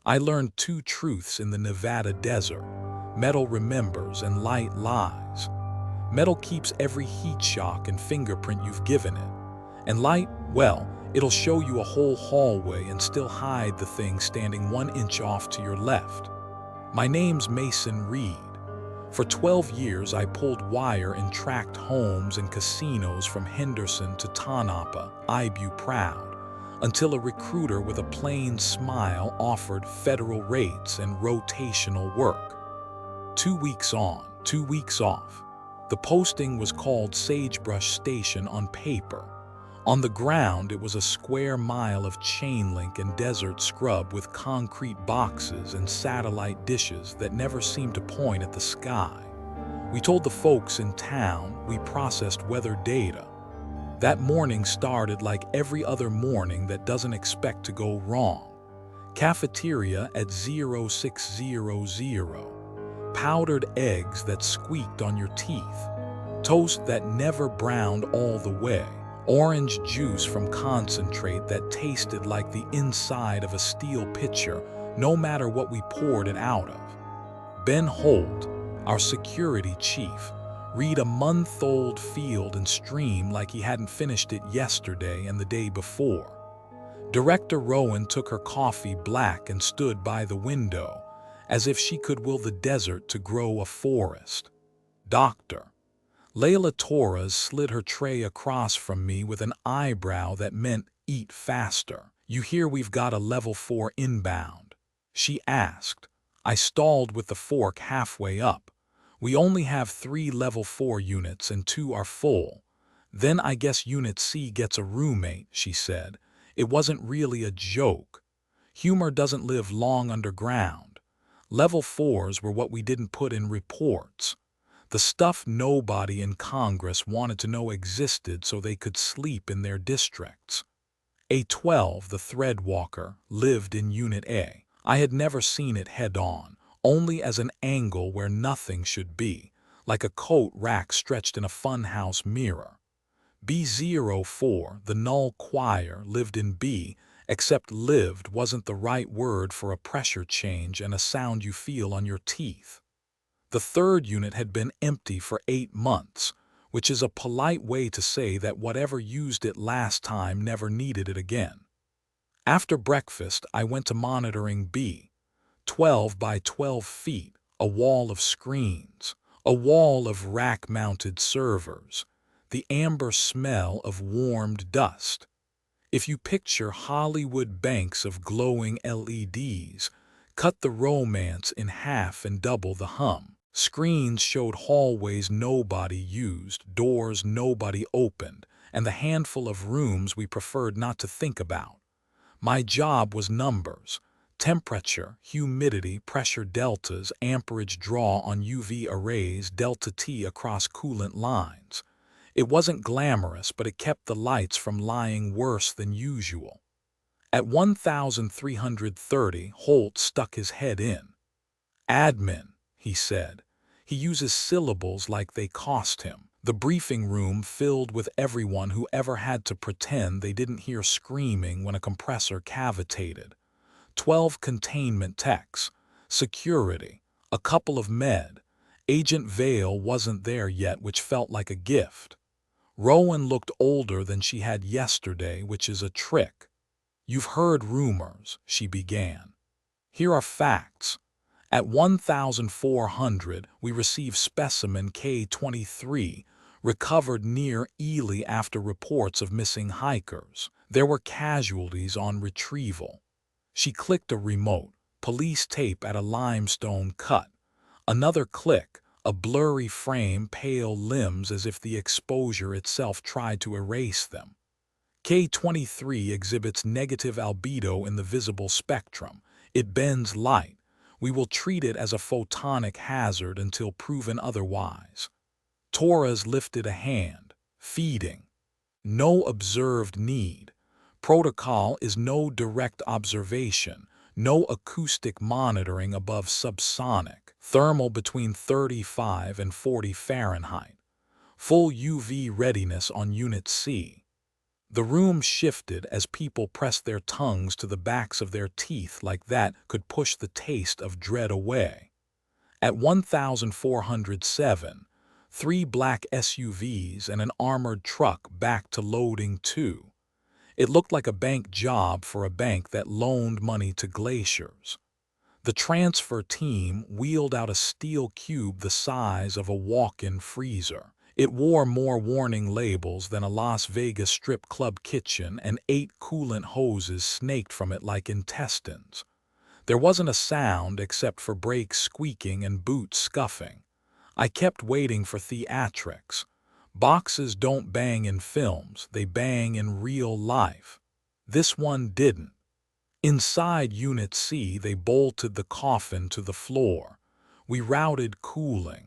I learned two truths in the Nevada desert. Metal remembers and light lies. Metal keeps every heat shock and fingerprint you've given it. And light, well, it'll show you a whole hallway and still hide the thing standing 1 inch off to your left. My name's Mason Reed. For 12 years, I pulled wire in tract homes and casinos from Henderson to Tonopah, Ibu Proud, until a recruiter with a plain smile offered federal rates and rotational work. 2 weeks on, 2 weeks off. The posting was called Sagebrush Station on paper. On the ground, it was a square mile of chain link and desert scrub with concrete boxes and satellite dishes that never seemed to point at the sky. We told the folks in town we processed weather data. That morning started like every other morning that doesn't expect to go wrong. Cafeteria at 0600. Powdered eggs that squeaked on your teeth. Toast that never browned all the way. Orange juice from concentrate that tasted like the inside of a steel pitcher, no matter what we poured it out of. Ben Holt, our security chief, read a month-old Field and Stream like he hadn't finished it yesterday and the day before. Director Rowan took her coffee black and stood by the window, as if she could will the desert to grow a forest. Doctor Layla Torres slid her tray across from me with an eyebrow that meant eat faster. You hear we've got a level 4 inbound? She asked. I stalled with the fork halfway up. We only have 3 level 4 units and 2 are full. Then I guess Unit C gets a roommate, she said. It wasn't really a joke. Humor doesn't live long underground. Level 4s were what we didn't put in reports. The stuff nobody in Congress wanted to know existed so they could sleep in their districts. A12, the Threadwalker, lived in Unit A. I had never seen it head-on, only as an angle where nothing should be, like a coat rack stretched in a funhouse mirror. B04, the Null Choir, lived in B, except lived wasn't the right word for a pressure change and a sound you feel on your teeth. The third unit had been empty for 8 months, which is a polite way to say that whatever used it last time never needed it again. After breakfast, I went to monitoring B. 12 by 12 feet, a wall of screens, a wall of rack-mounted servers, the amber smell of warmed dust. If you picture Hollywood banks of glowing LEDs, cut the romance in half and double the hum. Screens showed hallways nobody used, doors nobody opened, and the handful of rooms we preferred not to think about. My job was numbers: temperature, humidity, pressure deltas, amperage draw on UV arrays, delta T across coolant lines. It wasn't glamorous, but it kept the lights from lying worse than usual. At 1330, Holt stuck his head in. Admin, he said. He uses syllables like they cost him. The briefing room filled with everyone who ever had to pretend they didn't hear screaming when a compressor cavitated. 12 containment techs, security, a couple of med. Agent Vale wasn't there yet, which felt like a gift. Rowan looked older than she had yesterday, which is a trick. You've heard rumors, she began. Here are facts. At 1400, we received specimen K23, recovered near Ely after reports of missing hikers. There were casualties on retrieval. She clicked a remote, police tape at a limestone cut. Another click, a blurry frame, pale limbs as if the exposure itself tried to erase them. K23 exhibits negative albedo in the visible spectrum. It bends light. We will treat it as a photonic hazard until proven otherwise. Torres lifted a hand. Feeding. No observed need. Protocol is no direct observation, no acoustic monitoring above subsonic, thermal between 35 and 40 Fahrenheit. Full UV readiness on Unit C. The room shifted as people pressed their tongues to the backs of their teeth like that could push the taste of dread away. At 1407, 3 black SUVs and an armored truck backed to loading too. It looked like a bank job for a bank that loaned money to glaciers. The transfer team wheeled out a steel cube the size of a walk-in freezer. It wore more warning labels than a Las Vegas strip club kitchen, and 8 coolant hoses snaked from it like intestines. There wasn't a sound except for brakes squeaking and boots scuffing. I kept waiting for theatrics. Boxes don't bang in films, they bang in real life. This one didn't. Inside Unit C, they bolted the coffin to the floor. We routed cooling.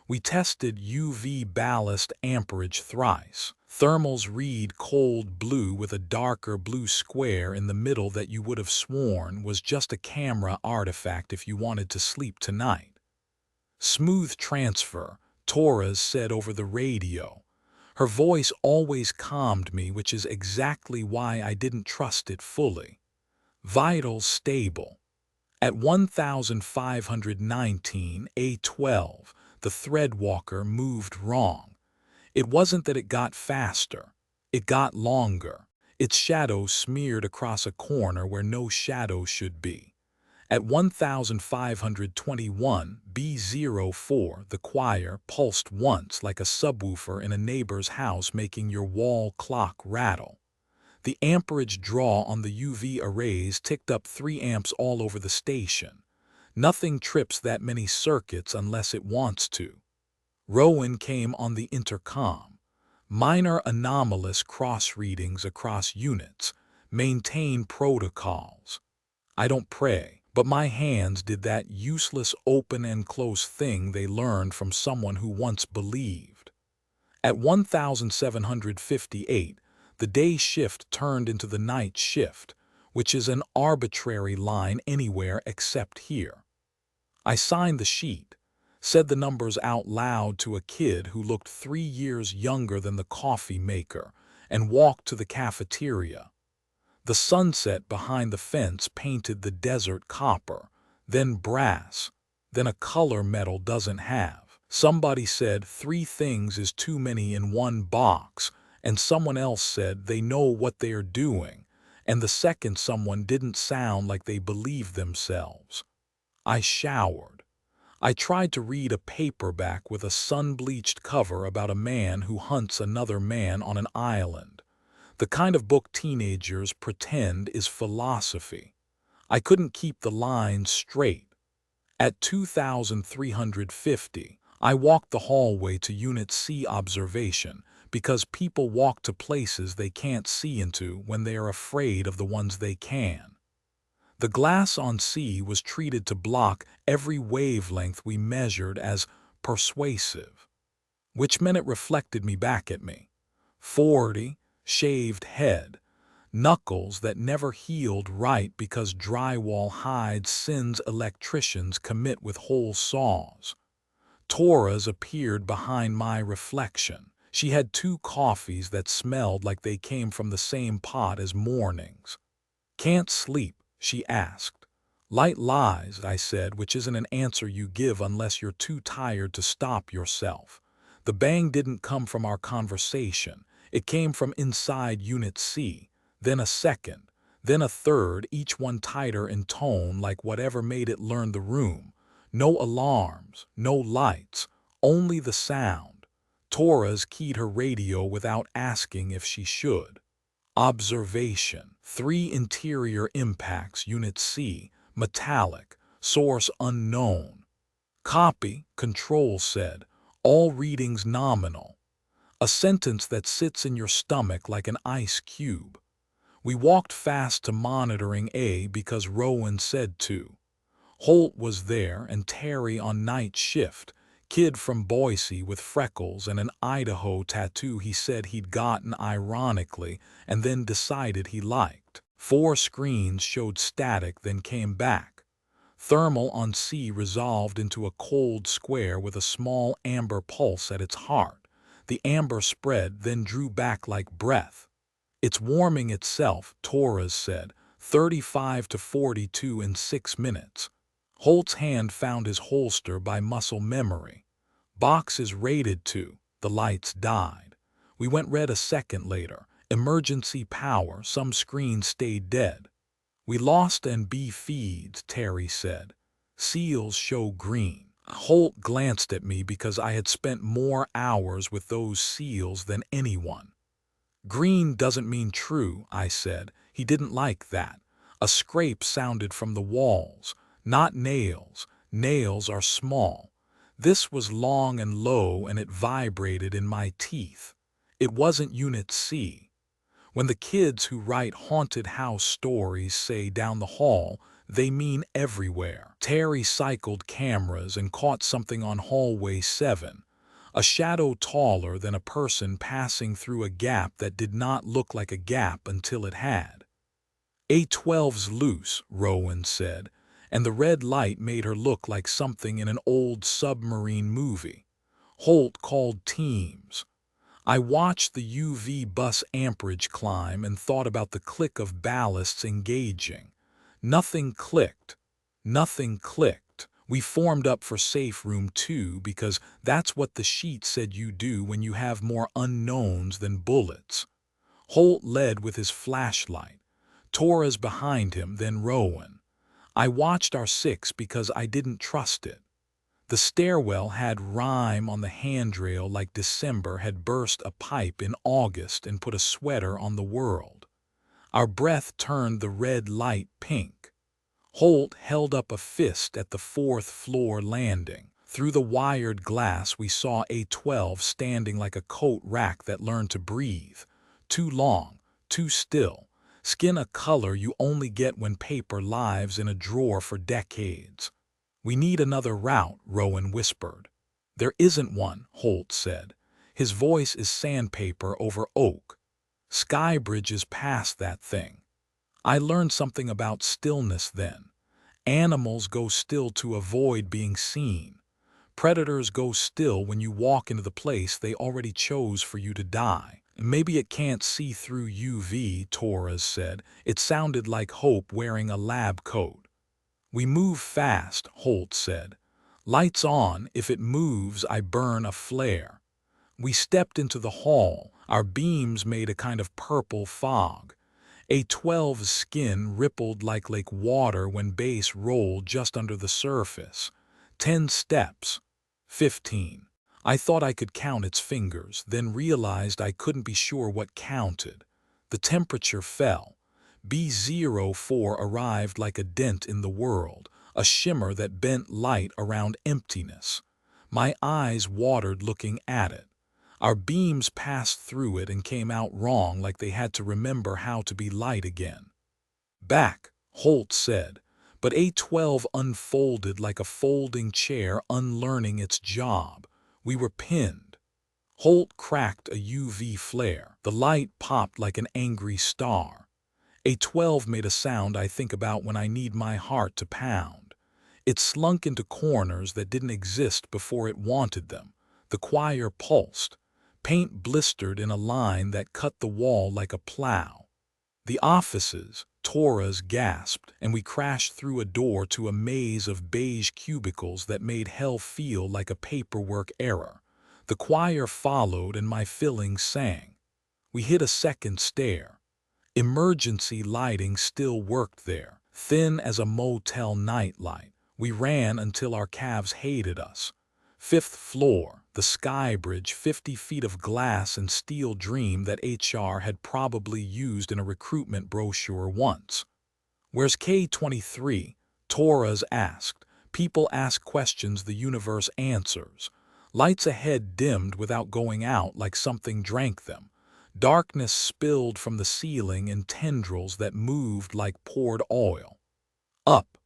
We tested UV ballast amperage thrice. Thermals read cold blue with a darker blue square in the middle that you would have sworn was just a camera artifact if you wanted to sleep tonight. Smooth transfer, Torres said over the radio. Her voice always calmed me, which is exactly why I didn't trust it fully. Vitals stable. At 1519 A12, the threadwalker moved wrong. It wasn't that it got faster. It got longer. Its shadow smeared across a corner where no shadow should be. At 1521 B04, the choir pulsed once like a subwoofer in a neighbor's house, making your wall clock rattle. The amperage draw on the UV arrays ticked up 3 amps all over the station. Nothing trips that many circuits unless it wants to. Rowan came on the intercom. Minor anomalous cross-readings across units. Maintain protocols. I don't pray, but my hands did that useless open and close thing they learned from someone who once believed. At 1758, the day shift turned into the night shift, which is an arbitrary line anywhere except here. I signed the sheet, said the numbers out loud to a kid who looked 3 years younger than the coffee maker, and walked to the cafeteria. The sunset behind the fence painted the desert copper, then brass, then a color metal doesn't have. Somebody said 3 things is too many in one box, and someone else said they know what they are doing, and the second someone didn't sound like they believed themselves. I showered. I tried to read a paperback with a sun-bleached cover about a man who hunts another man on an island. The kind of book teenagers pretend is philosophy. I couldn't keep the lines straight. At 2350, I walked the hallway to Unit C observation, because people walk to places they can't see into when they are afraid of the ones they can. The glass on C was treated to block every wavelength we measured as persuasive, which meant it reflected me back at me. 40, shaved head, knuckles that never healed right because drywall hides sins electricians commit with whole saws. Torres appeared behind my reflection. She had 2 coffees that smelled like they came from the same pot as mornings. "Can't sleep?" she asked. "Light lies," I said, which isn't an answer you give unless you're too tired to stop yourself. The bang didn't come from our conversation. It came from inside Unit C, then a second, then a third, each one tighter in tone, like whatever made it learn the room. No alarms, no lights, only the sound. Torres keyed her radio without asking if she should. Observation. 3 interior impacts, Unit C, metallic, source unknown. Copy, Control said. All readings nominal. A sentence that sits in your stomach like an ice cube. We walked fast to monitoring A because Rowan said to. Holt was there and Terry on night shift, kid from Boise with freckles and an Idaho tattoo he said he'd gotten ironically and then decided he liked. 4 screens showed static then came back. Thermal on C resolved into a cold square with a small amber pulse at its heart. The amber spread then drew back like breath. It's warming itself, Torres said. 35 to 42 in 6 minutes. Holt's hand found his holster by muscle memory. Box is rated to. The lights died. We went red a second later. Emergency power, some screens stayed dead. We lost NB feeds, Terry said. Seals show green. Holt glanced at me because I had spent more hours with those seals than anyone. Green doesn't mean true, I said. He didn't like that. A scrape sounded from the walls. Not nails. Nails are small. This was long and low, and it vibrated in my teeth. It wasn't Unit C. When the kids who write haunted house stories say down the hall, they mean everywhere. Terry cycled cameras and caught something on hallway 7. A shadow taller than a person passing through a gap that did not look like a gap until it had. A12's loose, Rowan said, and the red light made her look like something in an old submarine movie. Holt called teams. I watched the UV bus amperage climb and thought about the click of ballasts engaging. Nothing clicked. Nothing clicked. We formed up for safe room 2 because that's what the sheet said you do when you have more unknowns than bullets. Holt led with his flashlight. Torres behind him, then Rowan. I watched our 6 because I didn't trust it. The stairwell had rime on the handrail like December had burst a pipe in August and put a sweater on the world. Our breath turned the red light pink. Holt held up a fist at the 4th floor landing. Through the wired glass we saw A12 standing like a coat rack that learned to breathe. Too long, too still. Skin a color you only get when paper lives in a drawer for decades. We need another route, Rowan whispered. There isn't one, Holt said. His voice is sandpaper over oak. Skybridge is past that thing. I learned something about stillness then. Animals go still to avoid being seen. Predators go still when you walk into the place they already chose for you to die. Maybe it can't see through UV, Torres said. It sounded like Hope wearing a lab coat. We move fast, Holt said. Lights on, if it moves, I burn a flare. We stepped into the hall. Our beams made a kind of purple fog. A12's skin rippled like lake water when base rolled just under the surface. 10 steps. 15. I thought I could count its fingers, then realized I couldn't be sure what counted. The temperature fell. B04 arrived like a dent in the world, a shimmer that bent light around emptiness. My eyes watered looking at it. Our beams passed through it and came out wrong like they had to remember how to be light again. Back, Holt said, but A12 unfolded like a folding chair unlearning its job. We were pinned. Holt cracked a UV flare. The light popped like an angry star. A12 made a sound I think about when I need my heart to pound. It slunk into corners that didn't exist before it wanted them. The choir pulsed. Paint blistered in a line that cut the wall like a plow. The offices, Torres gasped, and we crashed through a door to a maze of beige cubicles that made hell feel like a paperwork error. The choir followed and my fillings sang. We hit a second stair. Emergency lighting still worked there, thin as a motel nightlight. We ran until our calves hated us. 5th floor, the Skybridge, 50 feet of glass and steel dream that HR had probably used in a recruitment brochure once. Where's K23? Torres asked. People ask questions the universe answers. Lights ahead dimmed without going out like something drank them. Darkness spilled from the ceiling in tendrils that moved like poured oil. Up,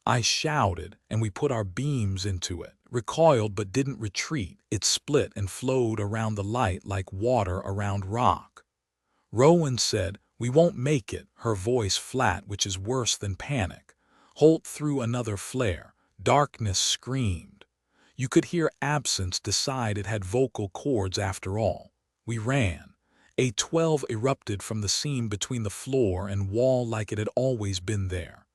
I shouted, and we put our beams into it. Recoiled but didn't retreat. It split and flowed around the light like water around rock. Rowan said, "We won't make it," her voice flat, which is worse than panic. Holt threw another flare. Darkness screamed. You could hear absence decide it had vocal cords after all. We ran. A12 erupted from the seam between the floor and wall like it had always been there.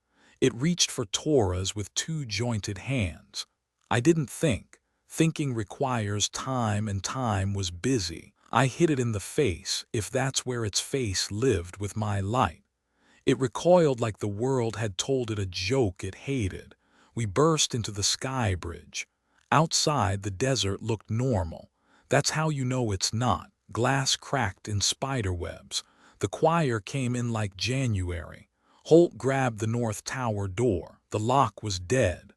It reached for Torres with two jointed hands. I didn't think. Thinking requires time, and time was busy. I hit it in the face, if that's where its face lived, with my light. It recoiled like the world had told it a joke it hated. We burst into the sky bridge. Outside, the desert looked normal. That's how you know it's not. Glass cracked in spiderwebs. The choir came in like January. Holt grabbed the north tower door. The lock was dead.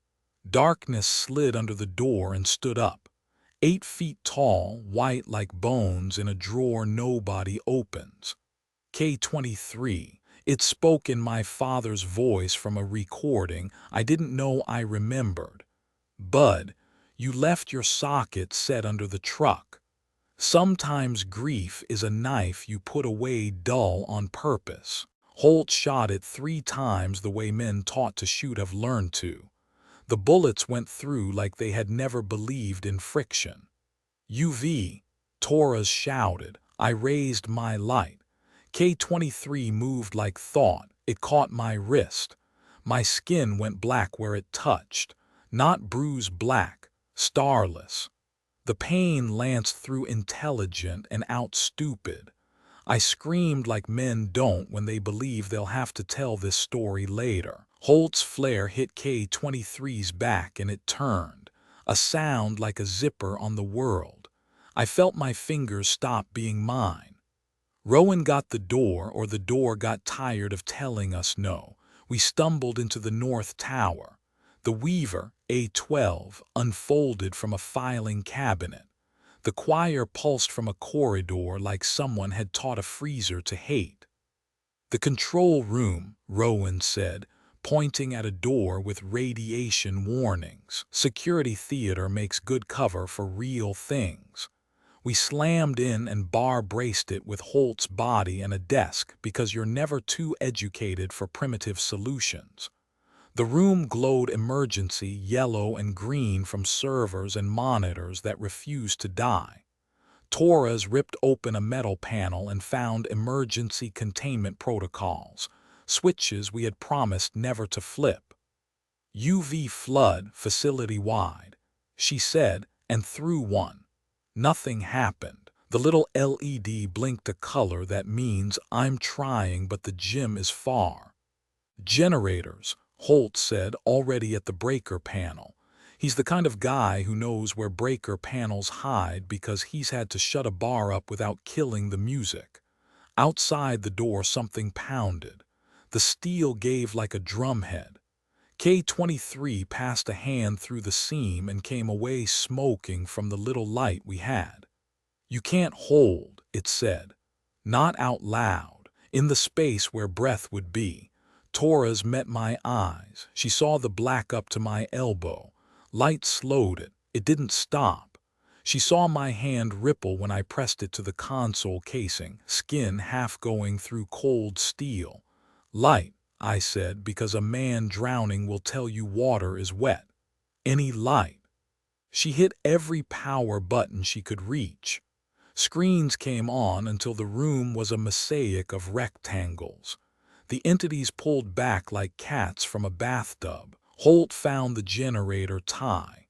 Darkness slid under the door and stood up. 8 feet tall, white like bones in a drawer nobody opens. K23. It spoke in my father's voice from a recording I didn't know I remembered. Bud, you left your socket set under the truck. Sometimes grief is a knife you put away dull on purpose. Holt shot it 3 times the way men taught to shoot have learned to. The bullets went through like they had never believed in friction. UV, Torres shouted. I raised my light. K23 moved like thought. It caught my wrist. My skin went black where it touched. Not bruised black, starless. The pain lanced through intelligent and out stupid. I screamed like men don't when they believe they'll have to tell this story later. Holt's flare hit K23's back and it turned. A sound like a zipper on the world. I felt my fingers stop being mine. Rowan got the door, or the door got tired of telling us no. We stumbled into the north tower. The Weaver, A12, unfolded from a filing cabinet. The choir pulsed from a corridor like someone had taught a freezer to hate. The control room, Rowan said, pointing at a door with radiation warnings. Security theater makes good cover for real things. We slammed in and bar braced it with Holt's body and a desk because you're never too educated for primitive solutions. The room glowed emergency yellow and green from servers and monitors that refused to die. Torres ripped open a metal panel and found emergency containment protocols, switches we had promised never to flip. UV flood facility-wide, she said, and threw one. Nothing happened. The little LED blinked a color that means I'm trying but the gym is far. Generators, Holt said, already at the breaker panel. He's the kind of guy who knows where breaker panels hide because he's had to shut a bar up without killing the music. Outside the door something pounded. The steel gave like a drumhead. K23 passed a hand through the seam and came away smoking from the little light we had. You can't hold, it said. Not out loud, in the space where breath would be. Torres met my eyes. She saw the black up to my elbow. Light slowed it. It didn't stop. She saw my hand ripple when I pressed it to the console casing, skin half going through cold steel. Light, I said, because a man drowning will tell you water is wet. Any light. She hit every power button she could reach. Screens came on until the room was a mosaic of rectangles. The entities pulled back like cats from a bathtub. Holt found the generator tie.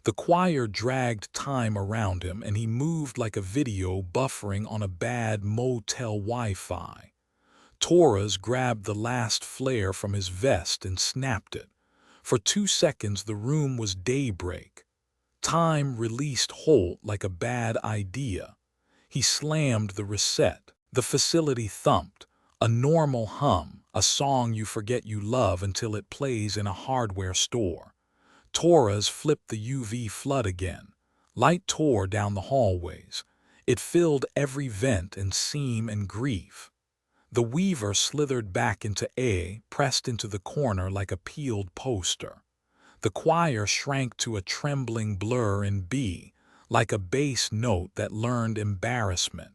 The choir dragged time around him and he moved like a video buffering on a bad motel Wi-Fi. Torres grabbed the last flare from his vest and snapped it. For 2 seconds the room was daybreak. Time released Holt like a bad idea. He slammed the reset. The facility thumped. A normal hum, a song you forget you love until it plays in a hardware store. Torres flipped the UV flood again. Light tore down the hallways. It filled every vent and seam and grief. The Weaver slithered back into A, pressed into the corner like a peeled poster. The choir shrank to a trembling blur in B, like a bass note that learned embarrassment.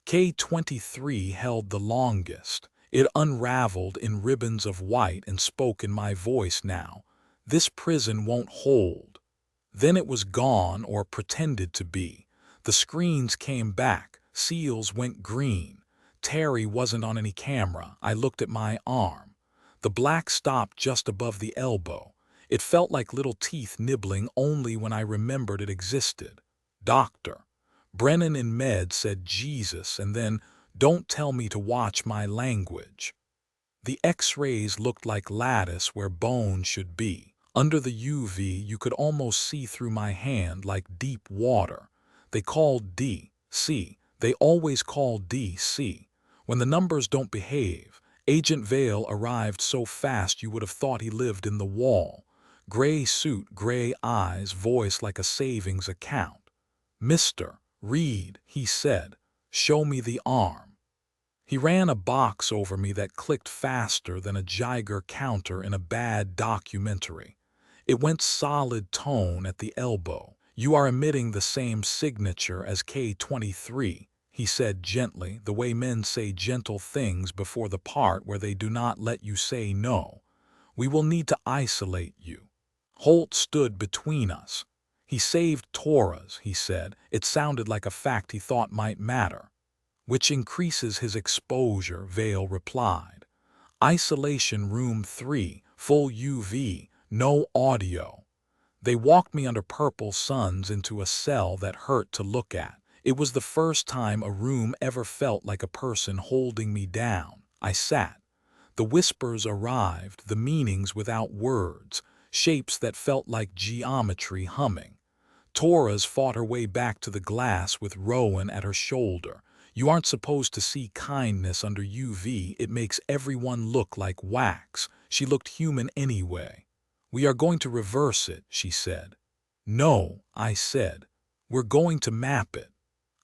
K23 held the longest. It unraveled in ribbons of white and spoke in my voice now. This prison won't hold. Then it was gone, or pretended to be. The screens came back, seals went green. Terry wasn't on any camera. I looked at my arm. The black stopped just above the elbow. It felt like little teeth nibbling only when I remembered it existed. Doctor. Brennan in med said Jesus and then, "Don't tell me to watch my language." The X-rays looked like lattice where bone should be. Under the UV, you could almost see through my hand like deep water. They called D.C. They always call D.C. When the numbers don't behave. Agent Vale arrived so fast you would have thought he lived in the wall. Gray suit, gray eyes, voice like a savings account. "Mr. Reed," he said, "show me the arm." He ran a box over me that clicked faster than a Geiger counter in a bad documentary. It went solid tone at the elbow. "You are emitting the same signature as K23, he said gently, the way men say gentle things before the part where they do not let you say no. "We will need to isolate you." Holt stood between us. "He saved Torres," he said. It sounded like a fact he thought might matter. "Which increases his exposure," Vale replied. "Isolation room 3, full UV, no audio." They walked me under purple suns into a cell that hurt to look at. It was the first time a room ever felt like a person holding me down. I sat. The whispers arrived, the meanings without words, shapes that felt like geometry humming. Torres fought her way back to the glass with Rowan at her shoulder. "You aren't supposed to see kindness under UV. It makes everyone look like wax." She looked human anyway. "We are going to reverse it," she said. "No," I said. "We're going to map it."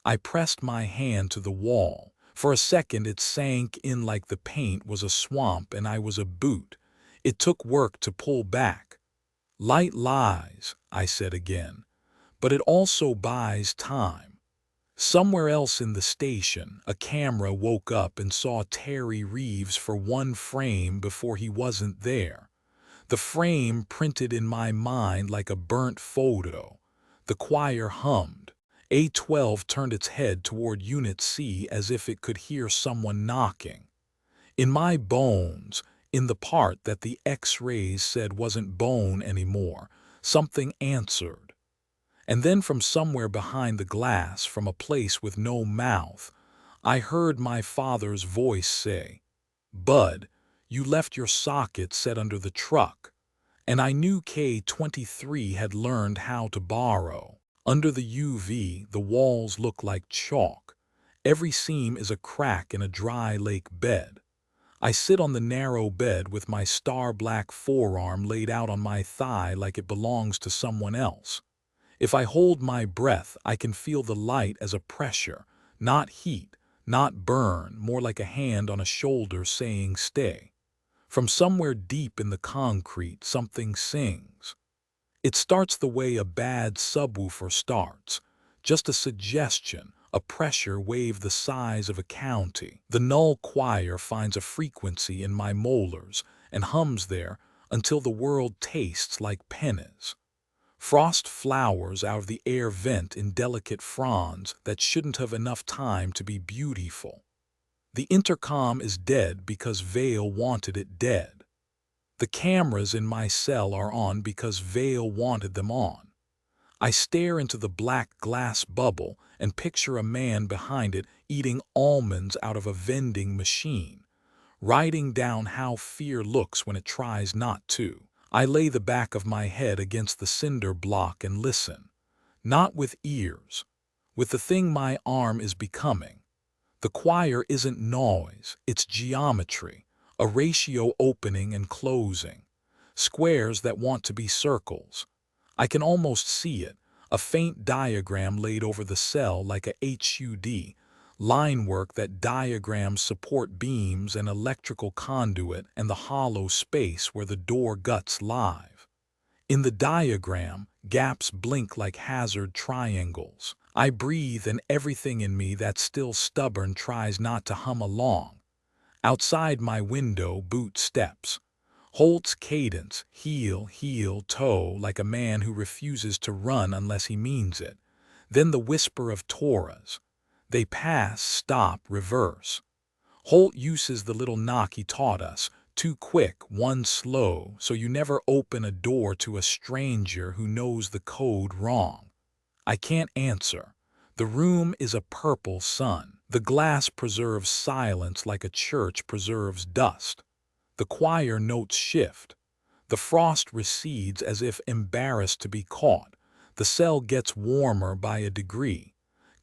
I pressed my hand to the wall. For a second it sank in like the paint was a swamp and I was a boot. It took work to pull back. "Light lies," I said again. "But it also buys time." Somewhere else in the station, a camera woke up and saw Terry Reeves for one frame before he wasn't there. The frame printed in my mind like a burnt photo. The choir hummed. A12 turned its head toward Unit C as if it could hear someone knocking. In my bones, in the part that the X-rays said wasn't bone anymore, something answered. And then from somewhere behind the glass, from a place with no mouth, I heard my father's voice say, "Bud, you left your socket set under the truck." And I knew K23 had learned how to borrow. Under the UV, the walls look like chalk. Every seam is a crack in a dry lake bed. I sit on the narrow bed with my star-black forearm laid out on my thigh like it belongs to someone else. If I hold my breath, I can feel the light as a pressure, not heat, not burn, more like a hand on a shoulder saying stay. From somewhere deep in the concrete, something sings. It starts the way a bad subwoofer starts, just a suggestion, a pressure wave the size of a county. The null choir finds a frequency in my molars and hums there until the world tastes like pennies. Frost flowers out of the air vent in delicate fronds that shouldn't have enough time to be beautiful. The intercom is dead because Vale wanted it dead. The cameras in my cell are on because Vale wanted them on. I stare into the black glass bubble and picture a man behind it eating almonds out of a vending machine, writing down how fear looks when it tries not to. I lay the back of my head against the cinder block and listen, not with ears, with the thing my arm is becoming. The choir isn't noise, it's geometry, a ratio opening and closing, squares that want to be circles. I can almost see it, a faint diagram laid over the cell like a HUD, line work that diagrams support beams and electrical conduit and the hollow space where the door guts live. In the diagram, gaps blink like hazard triangles. I breathe and everything in me that's still stubborn tries not to hum along. Outside my window, boot steps. Holt's cadence, heel, heel, toe, like a man who refuses to run unless he means it. Then the whisper of Torres. They pass, stop, reverse. Holt uses the little knock he taught us, two quick, one slow, so you never open a door to a stranger who knows the code wrong. I can't answer. The room is a purple sun. The glass preserves silence like a church preserves dust. The choir notes shift. The frost recedes as if embarrassed to be caught. The cell gets warmer by a degree.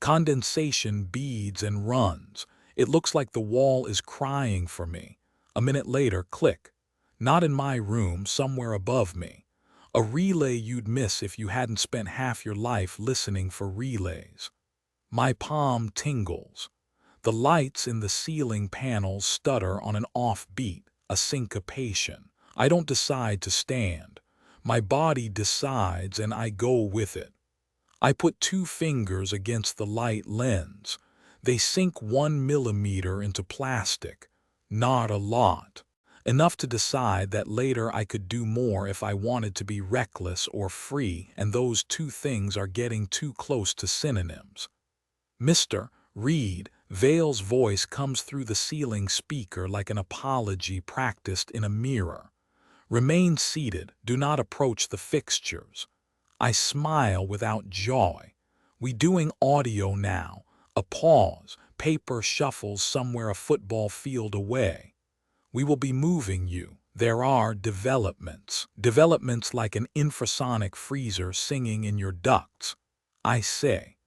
Condensation beads and runs. It looks like the wall is crying for me. A minute later, click. Not in my room, somewhere above me. A relay you'd miss if you hadn't spent half your life listening for relays. My palm tingles. The lights in the ceiling panels stutter on an offbeat, a syncopation. I don't decide to stand. My body decides and I go with it. I put 2 fingers against the light lens. They sink 1 millimeter into plastic. Not a lot. Enough to decide that later I could do more if I wanted to be reckless or free, and those 2 things are getting too close to synonyms. Mr. Reed, Vale's voice comes through the ceiling speaker like an apology practiced in a mirror. Remain seated, do not approach the fixtures. I smile without joy. We doing audio now. A pause, paper shuffles somewhere a football field away. We will be moving you. There are developments. Developments like an infrasonic freezer singing in your ducts. I say.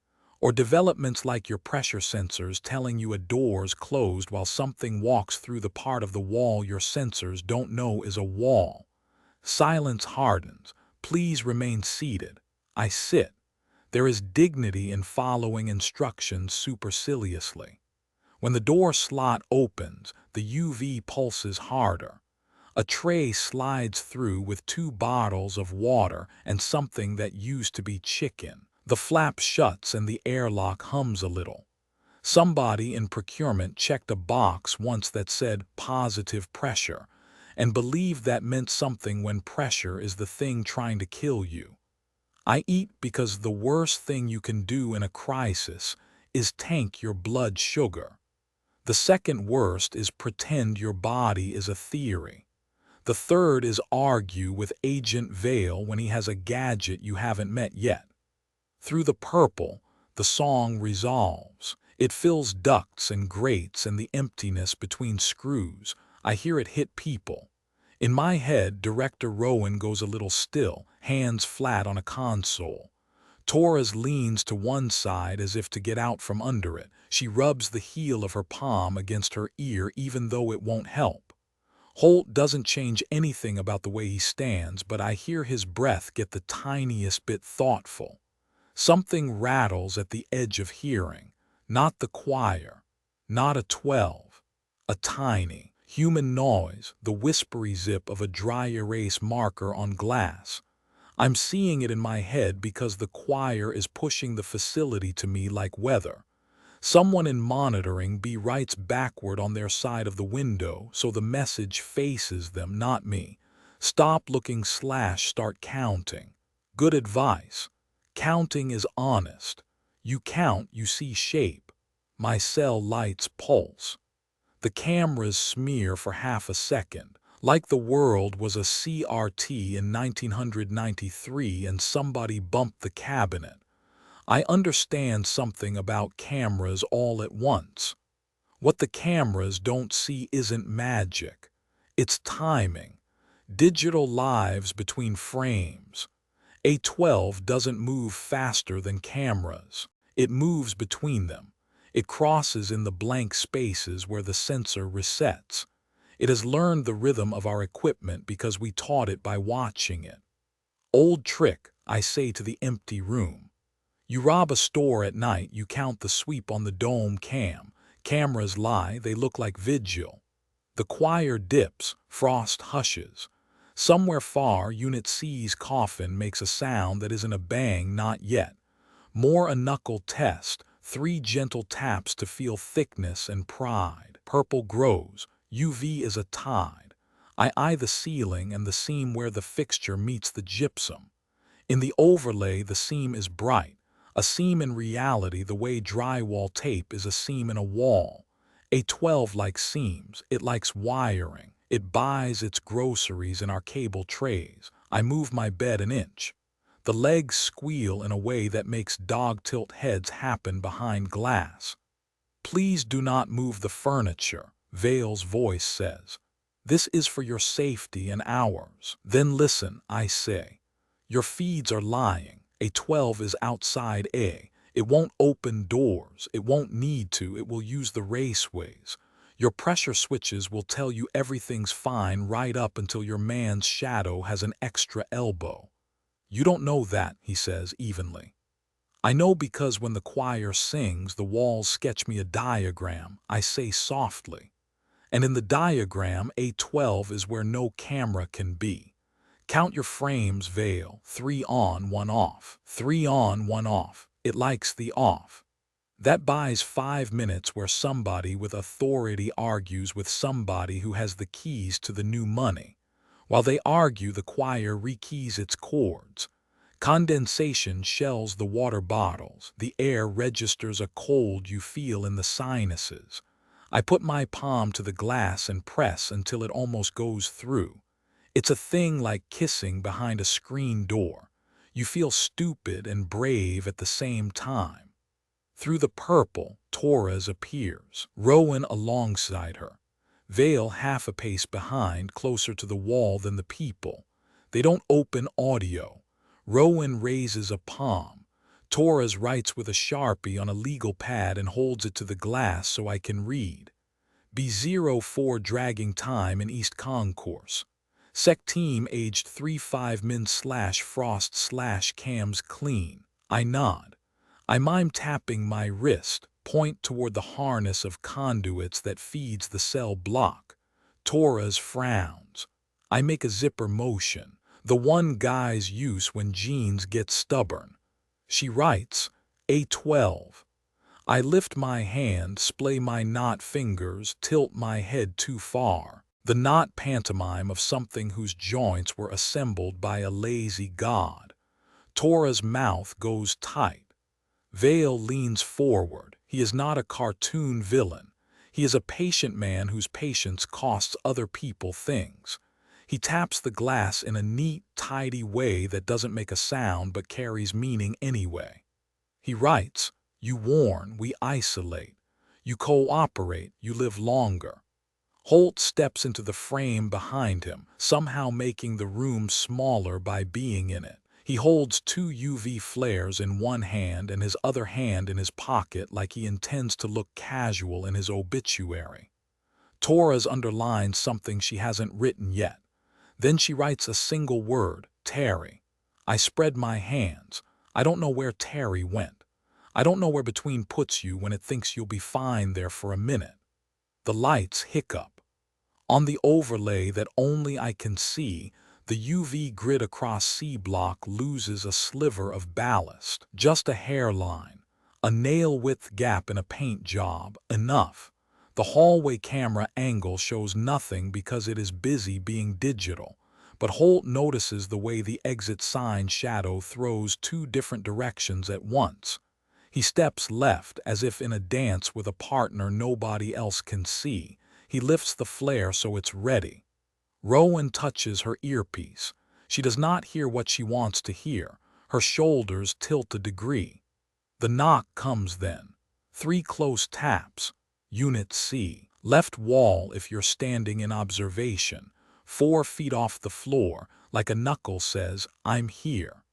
Or developments like your pressure sensors telling you a door's closed while something walks through the part of the wall your sensors don't know is a wall. Silence hardens. Please remain seated. I sit. There is dignity in following instructions superciliously. When the door slot opens, the UV pulses harder. A tray slides through with 2 bottles of water and something that used to be chicken. The flap shuts and the airlock hums a little. Somebody in procurement checked a box once that said positive pressure and believed that meant something when pressure is the thing trying to kill you. I eat because the worst thing you can do in a crisis is tank your blood sugar. The second worst is pretend your body is a theory. The third is argue with Agent Vale when he has a gadget you haven't met yet. Through the purple, the song resolves. It fills ducts and grates and the emptiness between screws. I hear it hit people. In my head, Director Rowan goes a little still, hands flat on a console. Torres leans to one side as if to get out from under it. She rubs the heel of her palm against her ear even though it won't help. Holt doesn't change anything about the way he stands, but I hear his breath get the tiniest bit thoughtful. Something rattles at the edge of hearing. Not the choir. Not a 12. A tiny, human noise, the whispery zip of a dry erase marker on glass. I'm seeing it in my head because the choir is pushing the facility to me like weather. Someone in monitoring writes backward on their side of the window so the message faces them, not me. Stop looking / start counting. Good advice. Counting is honest. You count, you see shape. My cell lights pulse. The cameras smear for half a second, like the world was a CRT in 1993 and somebody bumped the cabinet. I understand something about cameras all at once. What the cameras don't see isn't magic. It's timing. Digital lives between frames. A 12 doesn't move faster than cameras. It moves between them. It crosses in the blank spaces where the sensor resets. It has learned the rhythm of our equipment because we taught it by watching it. Old trick, I say to the empty room. You rob a store at night, you count the sweep on the dome cam. Cameras lie, they look like vigil. The choir dips, frost hushes. Somewhere far, Unit C's coffin makes a sound that isn't a bang, not yet. More a knuckle test, 3 gentle taps to feel thickness and pride. Purple grows, UV is a tide. I eye the ceiling and the seam where the fixture meets the gypsum. In the overlay, the seam is bright. A seam in reality the way drywall tape is a seam in a wall. A12 likes seams, it likes wiring, it buys its groceries in our cable trays. I move my bed an inch. The legs squeal in a way that makes dog tilt heads happen behind glass. Please do not move the furniture, Vale's voice says. This is for your safety and ours. Then listen, I say. Your feeds are lying. A12 is outside A. It won't open doors. It won't need to. It will use the raceways. Your pressure switches will tell you everything's fine right up until your man's shadow has an extra elbow. You don't know that, he says evenly. I know because when the choir sings, the walls sketch me a diagram, I say softly. And in the diagram, A12 is where no camera can be. Count your frames, Vale. 3 on, 1 off. 3 on, 1 off. It likes the off. That buys 5 minutes where somebody with authority argues with somebody who has the keys to the new money. While they argue, the choir rekeys its chords. Condensation shells the water bottles. The air registers a cold you feel in the sinuses. I put my palm to the glass and press until it almost goes through. It's a thing like kissing behind a screen door. You feel stupid and brave at the same time. Through the purple, Torres appears, Rowan alongside her. Vale half a pace behind, closer to the wall than the people. They don't open audio. Rowan raises a palm. Torres writes with a Sharpie on a legal pad and holds it to the glass so I can read. B04 dragging time in East Concourse. Sec team aged 35 min / frost / cams clean. I nod. I mime tapping my wrist, point toward the harness of conduits that feeds the cell block. Torres frowns. I make a zipper motion, the one guys use when jeans get stubborn. She writes, A12. I lift my hand, splay my knot fingers, tilt my head too far. The knot pantomime of something whose joints were assembled by a lazy god. Torres' mouth goes tight. Vale leans forward. He is not a cartoon villain. He is a patient man whose patience costs other people things. He taps the glass in a neat, tidy way that doesn't make a sound but carries meaning anyway. He writes, you warn, we isolate. You cooperate, you live longer. Holt steps into the frame behind him, somehow making the room smaller by being in it. He holds 2 UV flares in one hand and his other hand in his pocket like he intends to look casual in his obituary. Torres underlines something she hasn't written yet. Then she writes a single word, Terry. I spread my hands. I don't know where Terry went. I don't know where between puts you when it thinks you'll be fine there for a minute. The lights hiccup. On the overlay that only I can see, the UV grid across C block loses a sliver of ballast, just a hairline, a nail-width gap in a paint job, enough. The hallway camera angle shows nothing because it is busy being digital, but Holt notices the way the exit sign shadow throws 2 different directions at once. He steps left as if in a dance with a partner nobody else can see. He lifts the flare so it's ready. Rowan touches her earpiece. She does not hear what she wants to hear. Her shoulders tilt a degree. The knock comes then. 3 close taps. Unit C. Left wall if you're standing in observation. 4 feet off the floor, like a knuckle says, I'm here.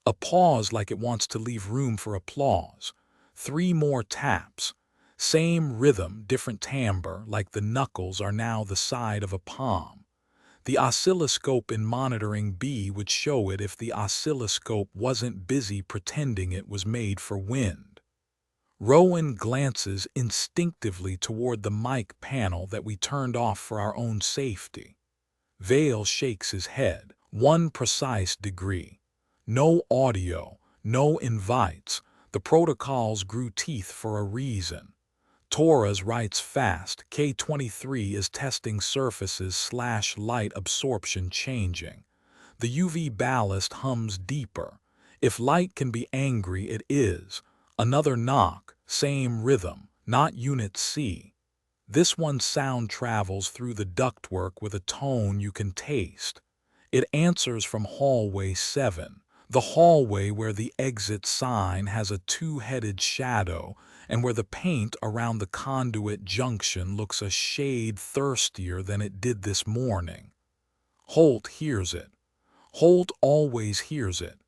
A pause like it wants to leave room for applause. 3 more taps. Same rhythm, different timbre, like the knuckles are now the side of a palm. The oscilloscope in monitoring B would show it if the oscilloscope wasn't busy pretending it was made for wind. Rowan glances instinctively toward the mic panel that we turned off for our own safety. Vale shakes his head. 1 precise degree. No audio, no invites. The protocols grew teeth for a reason. Torres writes fast. K23 is testing surfaces / light absorption changing. The UV ballast hums deeper. If light can be angry, it is. Another knock, same rhythm, not Unit C. This one's sound travels through the ductwork with a tone you can taste. It answers from hallway 7, the hallway where the exit sign has a two-headed shadow and where the paint around the conduit junction looks a shade thirstier than it did this morning. Holt hears it. Holt always hears it.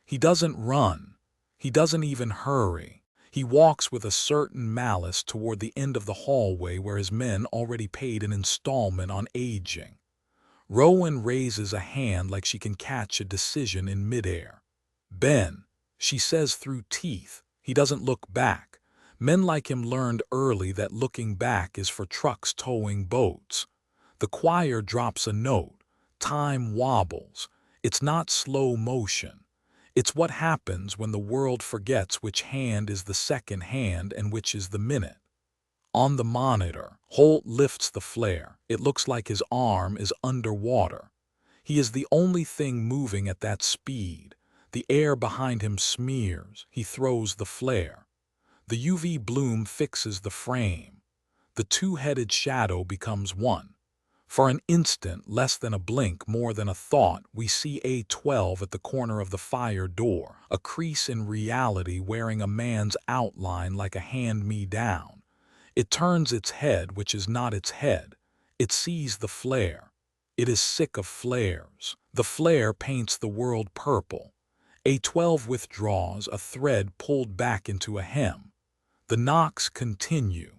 He doesn't run. He doesn't even hurry. He walks with a certain malice toward the end of the hallway where his men already paid an installment on aging. Rowan raises a hand like she can catch a decision in midair. Ben, she says through teeth. He doesn't look back. Men like him learned early that looking back is for trucks towing boats. The choir drops a note. Time wobbles. It's not slow motion. It's what happens when the world forgets which hand is the second hand and which is the minute. On the monitor, Holt lifts the flare. It looks like his arm is underwater. He is the only thing moving at that speed. The air behind him smears. He throws the flare. The UV bloom fixes the frame. The two-headed shadow becomes one. For an instant, less than a blink, more than a thought, we see A12 at the corner of the fire door, a crease in reality wearing a man's outline like a hand-me-down. It turns its head, which is not its head. It sees the flare. It is sick of flares. The flare paints the world purple. A12 withdraws, a thread pulled back into a hem. The knocks continue.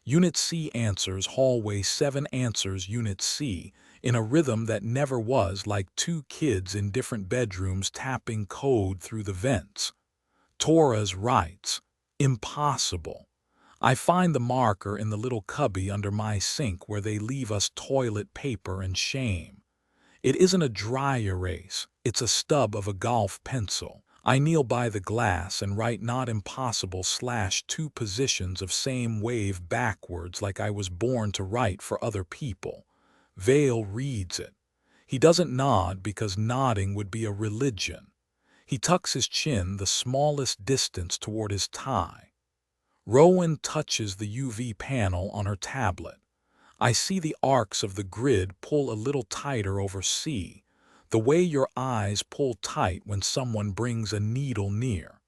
Unit C answers, hallway 7 answers Unit C, in a rhythm that never was, like two kids in different bedrooms tapping code through the vents. Torres writes, "Impossible." I find the marker in the little cubby under my sink where they leave us toilet paper and shame. It isn't a dry erase, it's a stub of a golf pencil. I kneel by the glass and write "not impossible" / 2 positions of same wave backwards like I was born to write for other people. Vale reads it. He doesn't nod because nodding would be a religion. He tucks his chin the smallest distance toward his tie. Rowan touches the UV panel on her tablet. I see the arcs of the grid pull a little tighter over C, the way your eyes pull tight when someone brings a needle near.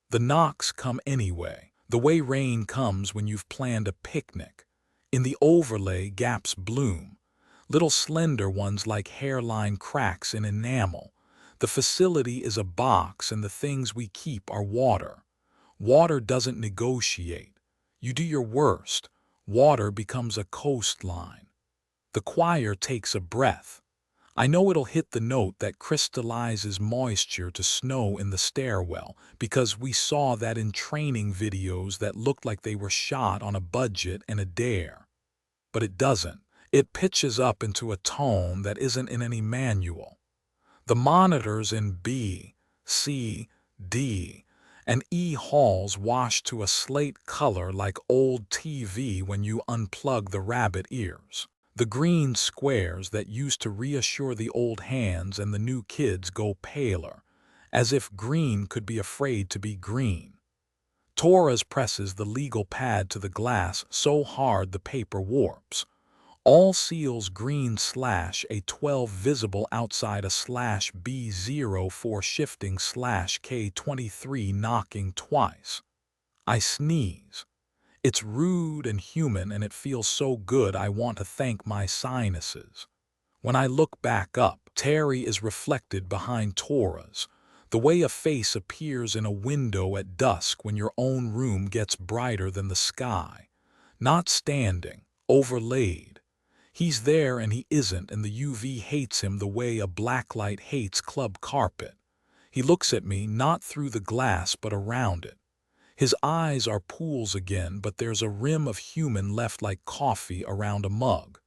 The knocks come anyway, the way rain comes when you've planned a picnic. In the overlay, gaps bloom, little slender ones like hairline cracks in enamel. The facility is a box and the things we keep are water. Water doesn't negotiate. You do your worst. Water becomes a coastline. The choir takes a breath. I know it'll hit the note that crystallizes moisture to snow in the stairwell because we saw that in training videos that looked like they were shot on a budget and a dare. But it doesn't. It pitches up into a tone that isn't in any manual. The monitors in B, C, D, and E halls wash to a slate color like old TV when you unplug the rabbit ears. The green squares that used to reassure the old hands and the new kids go paler, as if green could be afraid to be green. Torres presses the legal pad to the glass so hard the paper warps. All seals green / A12 visible outside a /B0 for shifting / K23 knocking twice. I sneeze. It's rude and human and it feels so good I want to thank my sinuses. When I look back up, Terry is reflected behind Torres, the way a face appears in a window at dusk when your own room gets brighter than the sky. Not standing, overlaid. He's there and he isn't, and the UV hates him the way a blacklight hates club carpet. He looks at me not through the glass but around it. His eyes are pools again, but there's a rim of human left like coffee around a mug.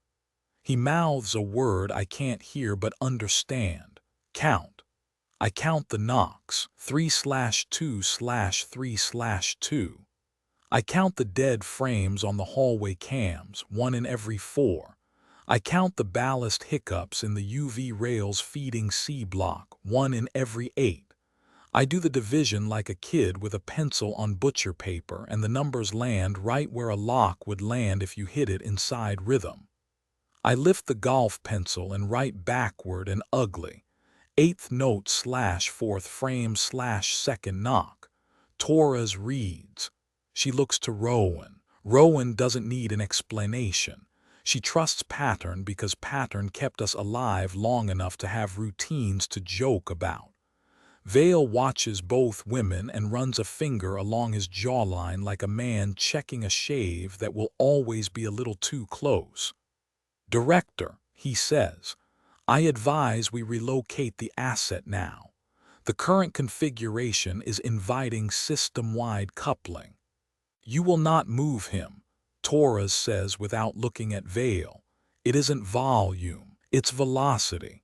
He mouths a word I can't hear but understand. Count. I count the knocks, 3/2/3/2. I count the dead frames on the hallway cams, 1 in every 4. I count the ballast hiccups in the UV rails feeding C block, 1 in every 8. I do the division like a kid with a pencil on butcher paper, and the numbers land right where a lock would land if you hit it inside rhythm. I lift the golf pencil and write backward and ugly. Eighth note slash fourth frame slash second knock. Torres reads. She looks to Rowan. Rowan doesn't need an explanation. She trusts pattern because pattern kept us alive long enough to have routines to joke about. Vale watches both women and runs a finger along his jawline like a man checking a shave that will always be a little too close. Director, he says, I advise we relocate the asset now. The current configuration is inviting system-wide coupling. You will not move him, Torres says without looking at Vale. It isn't volume, it's velocity.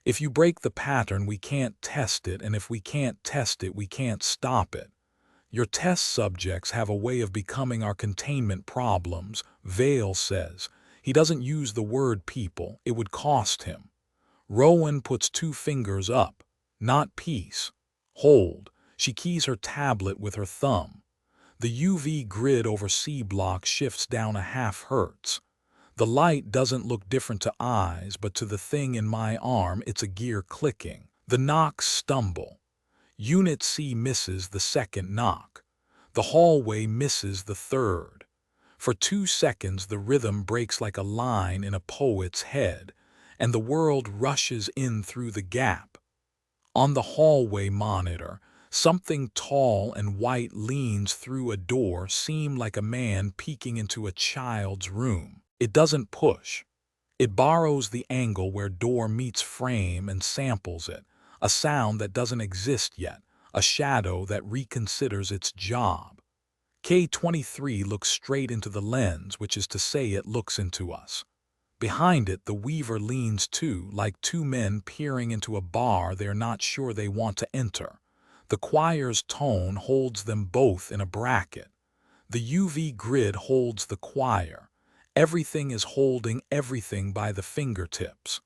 If you break the pattern, we can't test it, and if we can't test it, we can't stop it. Your test subjects have a way of becoming our containment problems, Vale says. He doesn't use the word people, it would cost him. Rowan puts two fingers up. Not peace. Hold. She keys her tablet with her thumb. The UV grid over C block shifts down a half hertz. The light doesn't look different to eyes, but to the thing in my arm, it's a gear clicking. The knocks stumble. Unit C misses the second knock. The hallway misses the third. For 2 seconds, the rhythm breaks like a line in a poet's head, and the world rushes in through the gap. On the hallway monitor, something tall and white leans through a door, seem like a man peeking into a child's room. It doesn't push. It borrows the angle where door meets frame and samples it, a sound that doesn't exist yet, a shadow that reconsiders its job. K23 looks straight into the lens, which is to say it looks into us. Behind it, the Weaver leans too, like two men peering into a bar they're not sure they want to enter. The choir's tone holds them both in a bracket. The UV grid holds the choir. Everything is holding everything by the fingertips.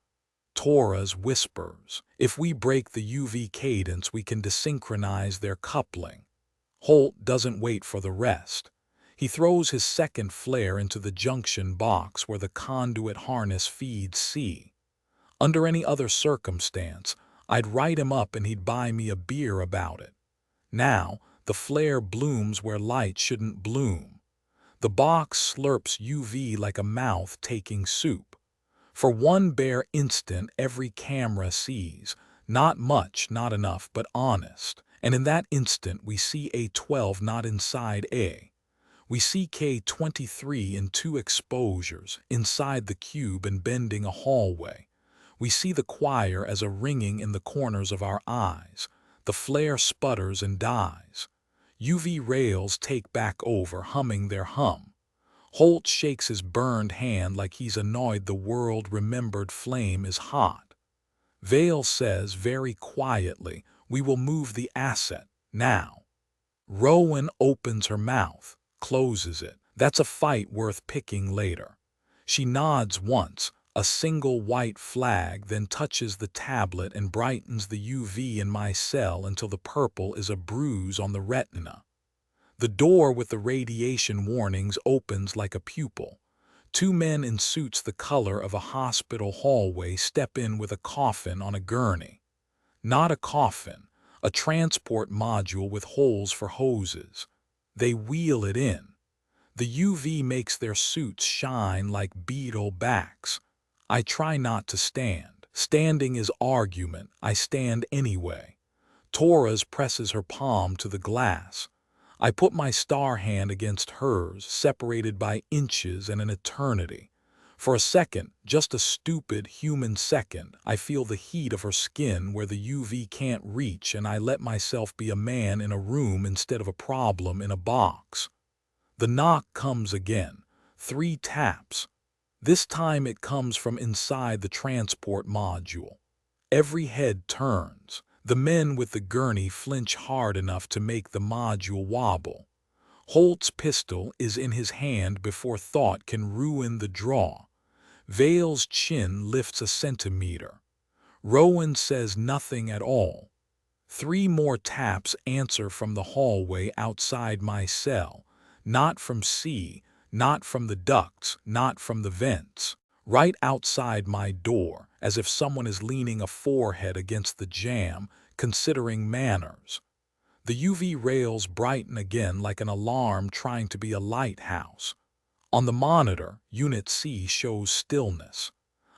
Torres whispers, if we break the UV cadence, we can desynchronize their coupling. Holt doesn't wait for the rest. He throws his second flare into the junction box where the conduit harness feeds C. Under any other circumstance, I'd write him up and he'd buy me a beer about it. Now, the flare blooms where light shouldn't bloom. The box slurps UV like a mouth taking soup. For one bare instant, every camera sees, not much, not enough, but honest. And in that instant, we see A12 not inside A. We see K23 in 2 exposures, inside the cube and bending a hallway. We see the choir as a ringing in the corners of our eyes. The flare sputters and dies. UV rails take back over, humming their hum. Holt shakes his burned hand like he's annoyed the world-remembered flame is hot. Vale says very quietly, we will move the asset, now. Rowan opens her mouth, closes it. That's a fight worth picking later. She nods once, a single white flag, then touches the tablet and brightens the UV in my cell until the purple is a bruise on the retina. The door with the radiation warnings opens like a pupil. 2 men in suits the color of a hospital hallway step in with a coffin on a gurney. Not a coffin, a transport module with holes for hoses. They wheel it in. The UV makes their suits shine like beetle backs. I try not to stand. Standing is argument. I stand anyway. Torres presses her palm to the glass. I put my star hand against hers, separated by inches and an eternity. For a second, just a stupid human second, I feel the heat of her skin where the UV can't reach, and I let myself be a man in a room instead of a problem in a box. The knock comes again. 3 taps. This time it comes from inside the transport module. Every head turns. The men with the gurney flinch hard enough to make the module wobble. Holt's pistol is in his hand before thought can ruin the draw. Vale's chin lifts a centimeter. Rowan says nothing at all. 3 more taps answer from the hallway outside my cell, not from C, not from the ducts, not from the vents. Right outside my door, as if someone is leaning a forehead against the jamb, considering manners. The UV rails brighten again like an alarm trying to be a lighthouse. On the monitor, Unit C shows stillness.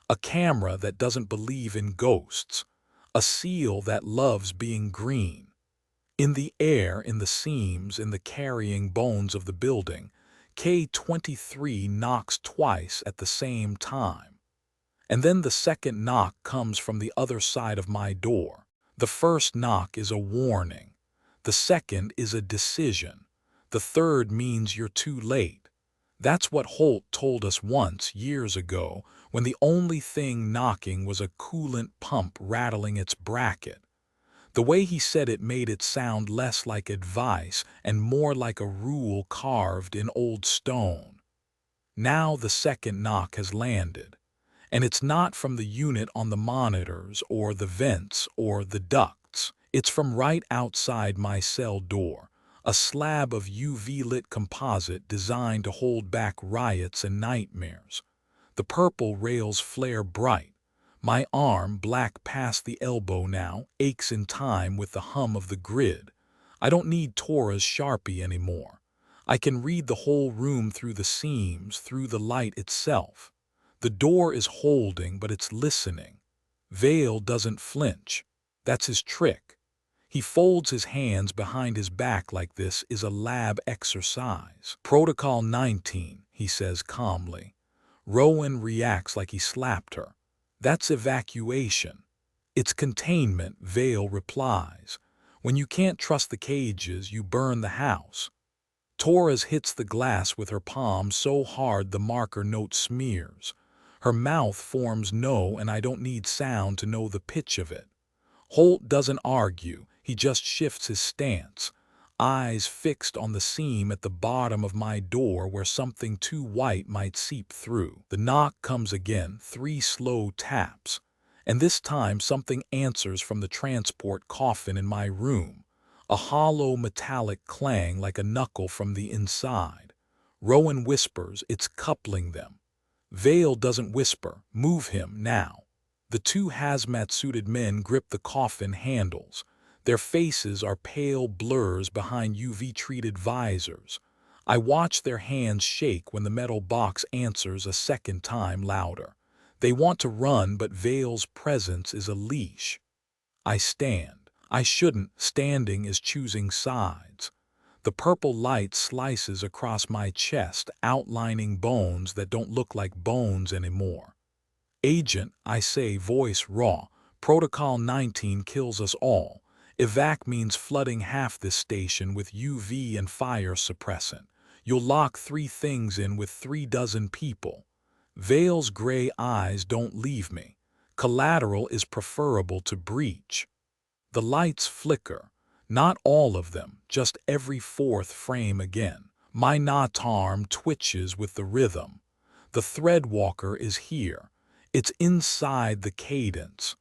A camera that doesn't believe in ghosts. A seal that loves being green. In the air, in the seams, in the carrying bones of the building, K-23 knocks twice at the same time. And then the second knock comes from the other side of my door. The first knock is a warning. The second is a decision. The third means you're too late. That's what Holt told us once, years ago, when the only thing knocking was a coolant pump rattling its bracket. The way he said it made it sound less like advice and more like a rule carved in old stone. Now the second knock has landed. And it's not from the unit on the monitors or the vents or the ducts. It's from right outside my cell door, a slab of UV-lit composite designed to hold back riots and nightmares. The purple rails flare bright. My arm, black past the elbow now, aches in time with the hum of the grid. I don't need Tora's Sharpie anymore. I can read the whole room through the seams, through the light itself. The door is holding, but it's listening. Vale doesn't flinch. That's his trick. He folds his hands behind his back like this is a lab exercise. Protocol 19, he says calmly. Rowan reacts like he slapped her. That's evacuation. It's containment, Vale replies. When you can't trust the cages, you burn the house. Torres hits the glass with her palm so hard the marker note smears. Her mouth forms no, and I don't need sound to know the pitch of it. Holt doesn't argue, he just shifts his stance, eyes fixed on the seam at the bottom of my door where something too white might seep through. The knock comes again, 3 slow taps, and this time something answers from the transport coffin in my room, a hollow metallic clang like a knuckle from the inside. Rowan whispers, it's coupling them. Vale doesn't whisper, move him now. The 2 hazmat-suited men grip the coffin handles. Their faces are pale blurs behind UV-treated visors. I watch their hands shake when the metal box answers a second time louder. They want to run, but Vale's presence is a leash. I stand. I shouldn't. Standing is choosing sides. The purple light slices across my chest, outlining bones that don't look like bones anymore. Agent, I say, voice raw. Protocol 19 kills us all. Evac means flooding half this station with UV and fire suppressant. You'll lock 3 things in with 3 dozen people. Vale's gray eyes don't leave me. Collateral is preferable to breach. The lights flicker. Not all of them, just every 4th frame again. My arm twitches with the rhythm. The threadwalker is here. It's inside the cadence.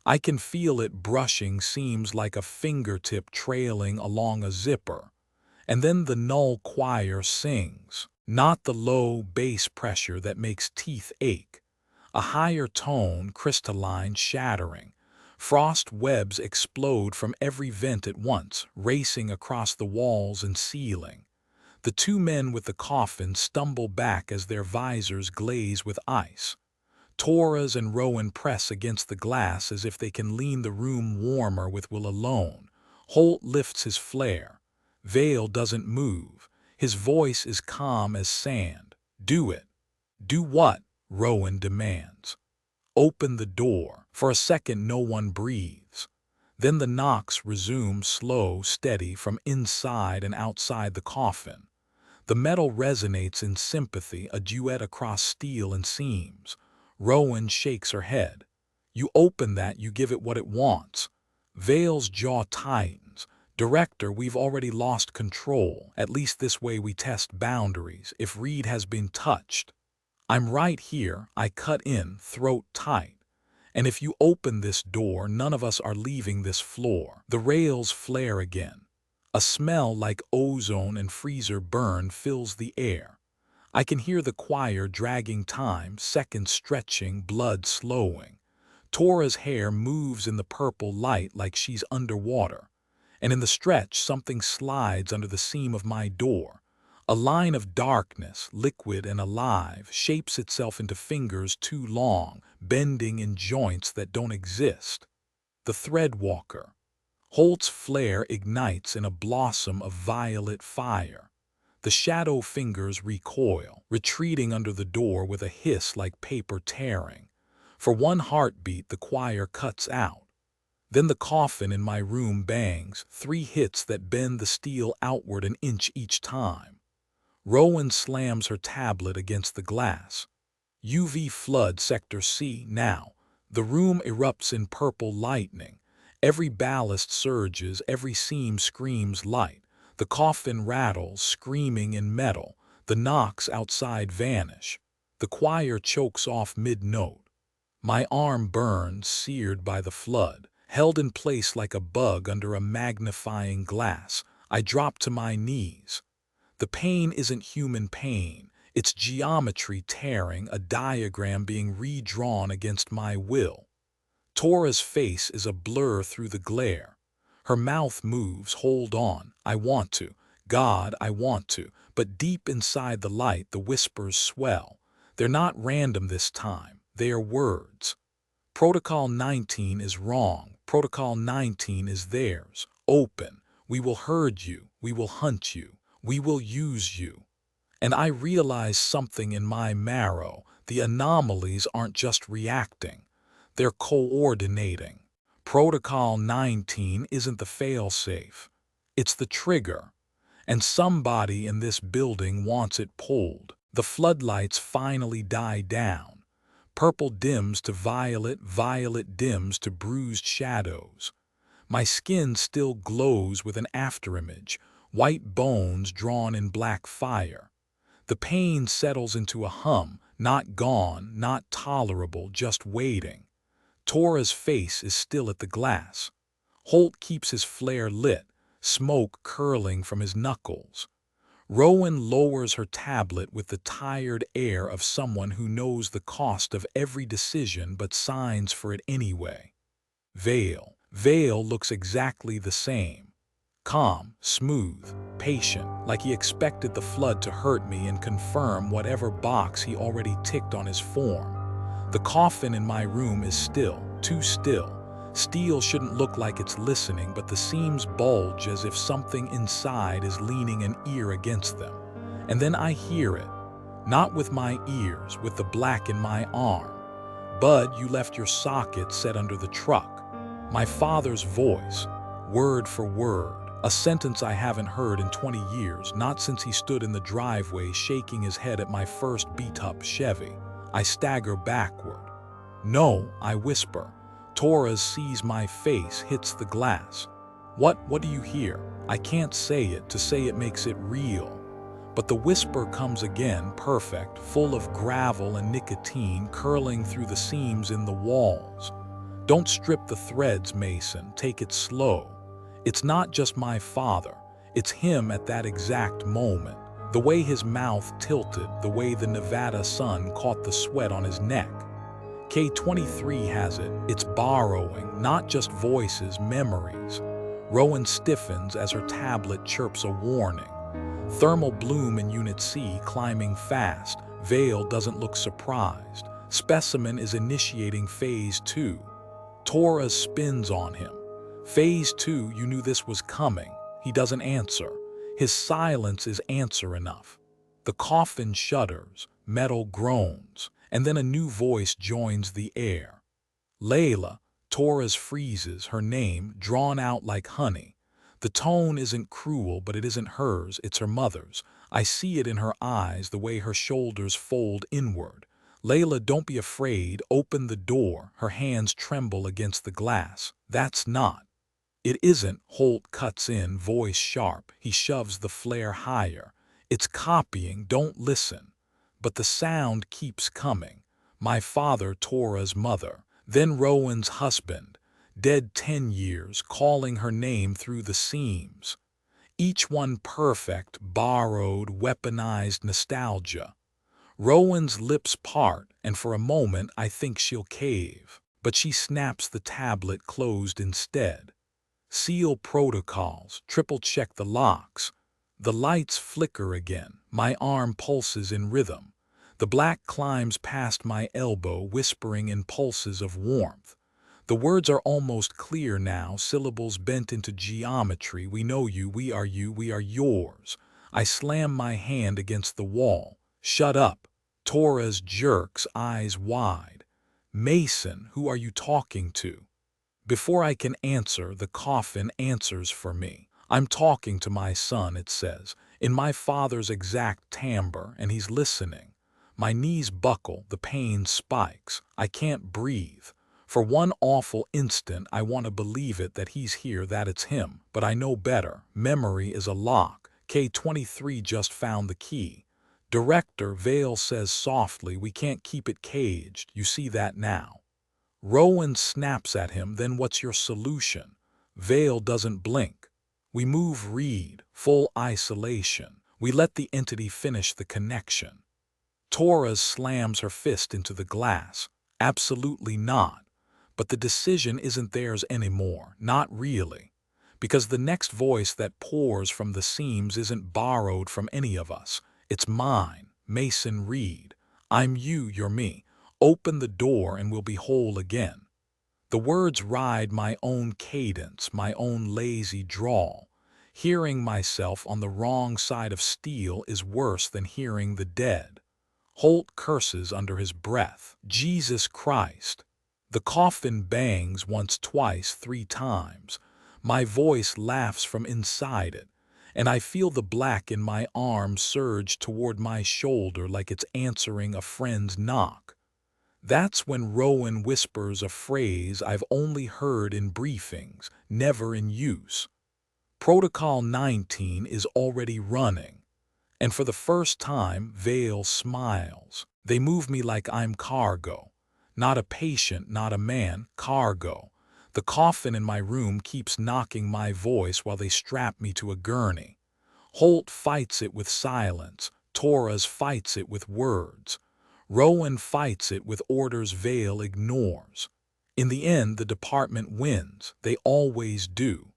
I can feel it brushing seams like a fingertip trailing along a zipper. And then the null choir sings. Not the low bass pressure that makes teeth ache. A higher tone, crystalline, shattering. Frost webs explode from every vent at once, racing across the walls and ceiling. The 2 men with the coffin stumble back as their visors glaze with ice. Torres and Rowan press against the glass as if they can lean the room warmer with will alone. Holt lifts his flare. Vale doesn't move. His voice is calm as sand. Do it. Do what? Rowan demands. Open the door. For a second no one breathes. Then the knocks resume slow, steady from inside and outside the coffin. The metal resonates in sympathy, a duet across steel and seams. Rowan shakes her head. You open that, you give it what it wants. Vale's jaw tightens. Director, we've already lost control. At least this way we test boundaries. If Reed has been touched. I'm right here, I cut in, throat tight. And if you open this door, none of us are leaving this floor. The rails flare again. A smell like ozone and freezer burn fills the air. I can hear the choir dragging time, seconds stretching, blood slowing. Tora's hair moves in the purple light like she's underwater. And in the stretch, something slides under the seam of my door. A line of darkness, liquid and alive, shapes itself into fingers too long, bending in joints that don't exist. The Threadwalker. Holt's flare ignites in a blossom of violet fire. The shadow fingers recoil, retreating under the door with a hiss like paper tearing. For one heartbeat, the choir cuts out. Then the coffin in my room bangs, 3 hits that bend the steel outward an inch each time. Rowan slams her tablet against the glass. UV flood Sector C now. The room erupts in purple lightning. Every ballast surges, every seam screams light. The coffin rattles, screaming in metal. The knocks outside vanish. The choir chokes off mid-note. My arm burns, seared by the flood. Held in place like a bug under a magnifying glass, I drop to my knees. The pain isn't human pain. It's geometry tearing, a diagram being redrawn against my will. Tora's face is a blur through the glare. Her mouth moves, hold on, I want to. God, I want to. But deep inside the light, the whispers swell. They're not random this time. They are words. Protocol 19 is wrong. Protocol 19 is theirs. Open. We will herd you. We will hunt you. We will use you. And I realize something in my marrow. The anomalies aren't just reacting. They're coordinating. Protocol 19 isn't the failsafe. It's the trigger. And somebody in this building wants it pulled. The floodlights finally die down. Purple dims to violet, violet dims to bruised shadows. My skin still glows with an afterimage, white bones drawn in black fire. The pain settles into a hum, not gone, not tolerable, just waiting. Tora's face is still at the glass. Holt keeps his flare lit, smoke curling from his knuckles. Rowan lowers her tablet with the tired air of someone who knows the cost of every decision but signs for it anyway. Vale looks exactly the same. Calm, smooth, patient, like he expected the flood to hurt me and confirm whatever box he already ticked on his form. The coffin in my room is still, too still. Steel shouldn't look like it's listening, but the seams bulge as if something inside is leaning an ear against them. And then I hear it. Not with my ears, with the black in my arm. Bud, you left your socket set under the truck. My father's voice, word for word. A sentence I haven't heard in 20 years, not since he stood in the driveway shaking his head at my first beat-up Chevy. I stagger backward. No, I whisper. Tora sees my face, hits the glass. What do you hear? I can't say it. To say it makes it real. But the whisper comes again, perfect, full of gravel and nicotine curling through the seams in the walls. Don't strip the threads, Mason. Take it slow. It's not just my father. It's him at that exact moment. The way his mouth tilted, the way the Nevada sun caught the sweat on his neck. K23 has it. It's borrowing, not just voices, memories. Rowan stiffens as her tablet chirps a warning. Thermal bloom in Unit C climbing fast. Vale doesn't look surprised. Specimen is initiating Phase 2. Tora spins on him. Phase 2, you knew this was coming. He doesn't answer. His silence is answer enough. The coffin shudders, metal groans, and then a new voice joins the air. Layla. Tora's freezes, her name drawn out like honey. The tone isn't cruel, but it isn't hers, it's her mother's. I see it in her eyes, the way her shoulders fold inward. Layla, don't be afraid, open the door. Her hands tremble against the glass. That's not. It isn't. Holt cuts in, voice sharp. He shoves the flare higher. It's copying, don't listen. But the sound keeps coming. My father, Tora's mother. Then Rowan's husband, dead 10 years, calling her name through the seams. Each one perfect, borrowed, weaponized nostalgia. Rowan's lips part, and for a moment I think she'll cave. But she snaps the tablet closed instead. Seal protocols, triple-check the locks. The lights flicker again, my arm pulses in rhythm. The black climbs past my elbow, whispering in pulses of warmth. The words are almost clear now, syllables bent into geometry. We know you, we are yours. I slam my hand against the wall. Shut up. Torres jerks, eyes wide. Mason, who are you talking to? Before I can answer, the coffin answers for me. I'm talking to my son, it says, in my father's exact timbre, and he's listening. My knees buckle, the pain spikes. I can't breathe. For one awful instant, I want to believe it, that he's here, that it's him. But I know better. Memory is a lock. K-23 just found the key. Director, Vale says softly, we can't keep it caged. You see that now. Rowan snaps at him, then what's your solution? Vale doesn't blink. We move Reed, full isolation. We let the entity finish the connection. Torres slams her fist into the glass. Absolutely not. But the decision isn't theirs anymore, not really. Because the next voice that pours from the seams isn't borrowed from any of us. It's mine, Mason Reed. I'm you, you're me. Open the door and we'll be whole again. The words ride my own cadence, my own lazy drawl. Hearing myself on the wrong side of steel is worse than hearing the dead. Holt curses under his breath. Jesus Christ. The coffin bangs once, twice, 3 times. My voice laughs from inside it, and I feel the black in my arm surge toward my shoulder like it's answering a friend's knock. That's when Rowan whispers a phrase I've only heard in briefings, never in use. Protocol 19 is already running. And for the first time, Vale smiles. They move me like I'm cargo. Not a patient, not a man, cargo. The coffin in my room keeps knocking my voice while they strap me to a gurney. Holt fights it with silence. Torres fights it with words. Rowan fights it with orders Vale ignores. In the end, the department wins. They always do.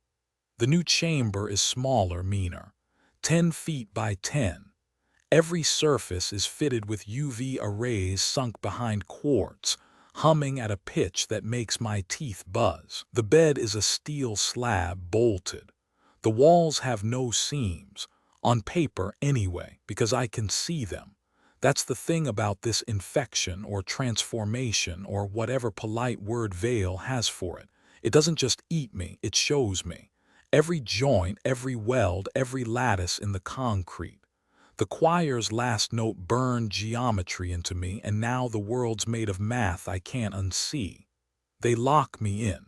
The new chamber is smaller, meaner. 10 feet by 10. Every surface is fitted with UV arrays sunk behind quartz, humming at a pitch that makes my teeth buzz. The bed is a steel slab, bolted. The walls have no seams, on paper anyway, because I can see them. That's the thing about this infection or transformation or whatever polite word Vale has for it. It doesn't just eat me, it shows me. Every joint, every weld, every lattice in the concrete. The choir's last note burned geometry into me, and now the world's made of math I can't unsee. They lock me in.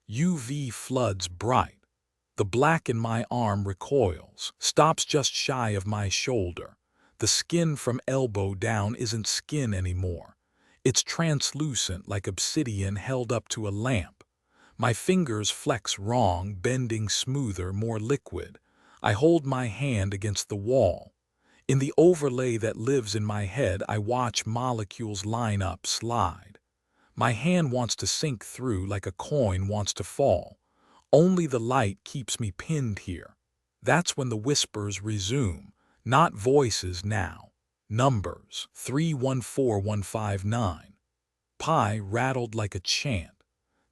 UV floods bright. The black in my arm recoils, stops just shy of my shoulder. The skin from elbow down isn't skin anymore. It's translucent like obsidian held up to a lamp. My fingers flex wrong, bending smoother, more liquid. I hold my hand against the wall. In the overlay that lives in my head, I watch molecules line up, slide. My hand wants to sink through like a coin wants to fall. Only the light keeps me pinned here. That's when the whispers resume. Not voices now. Numbers. 314159. Pi rattled like a chant.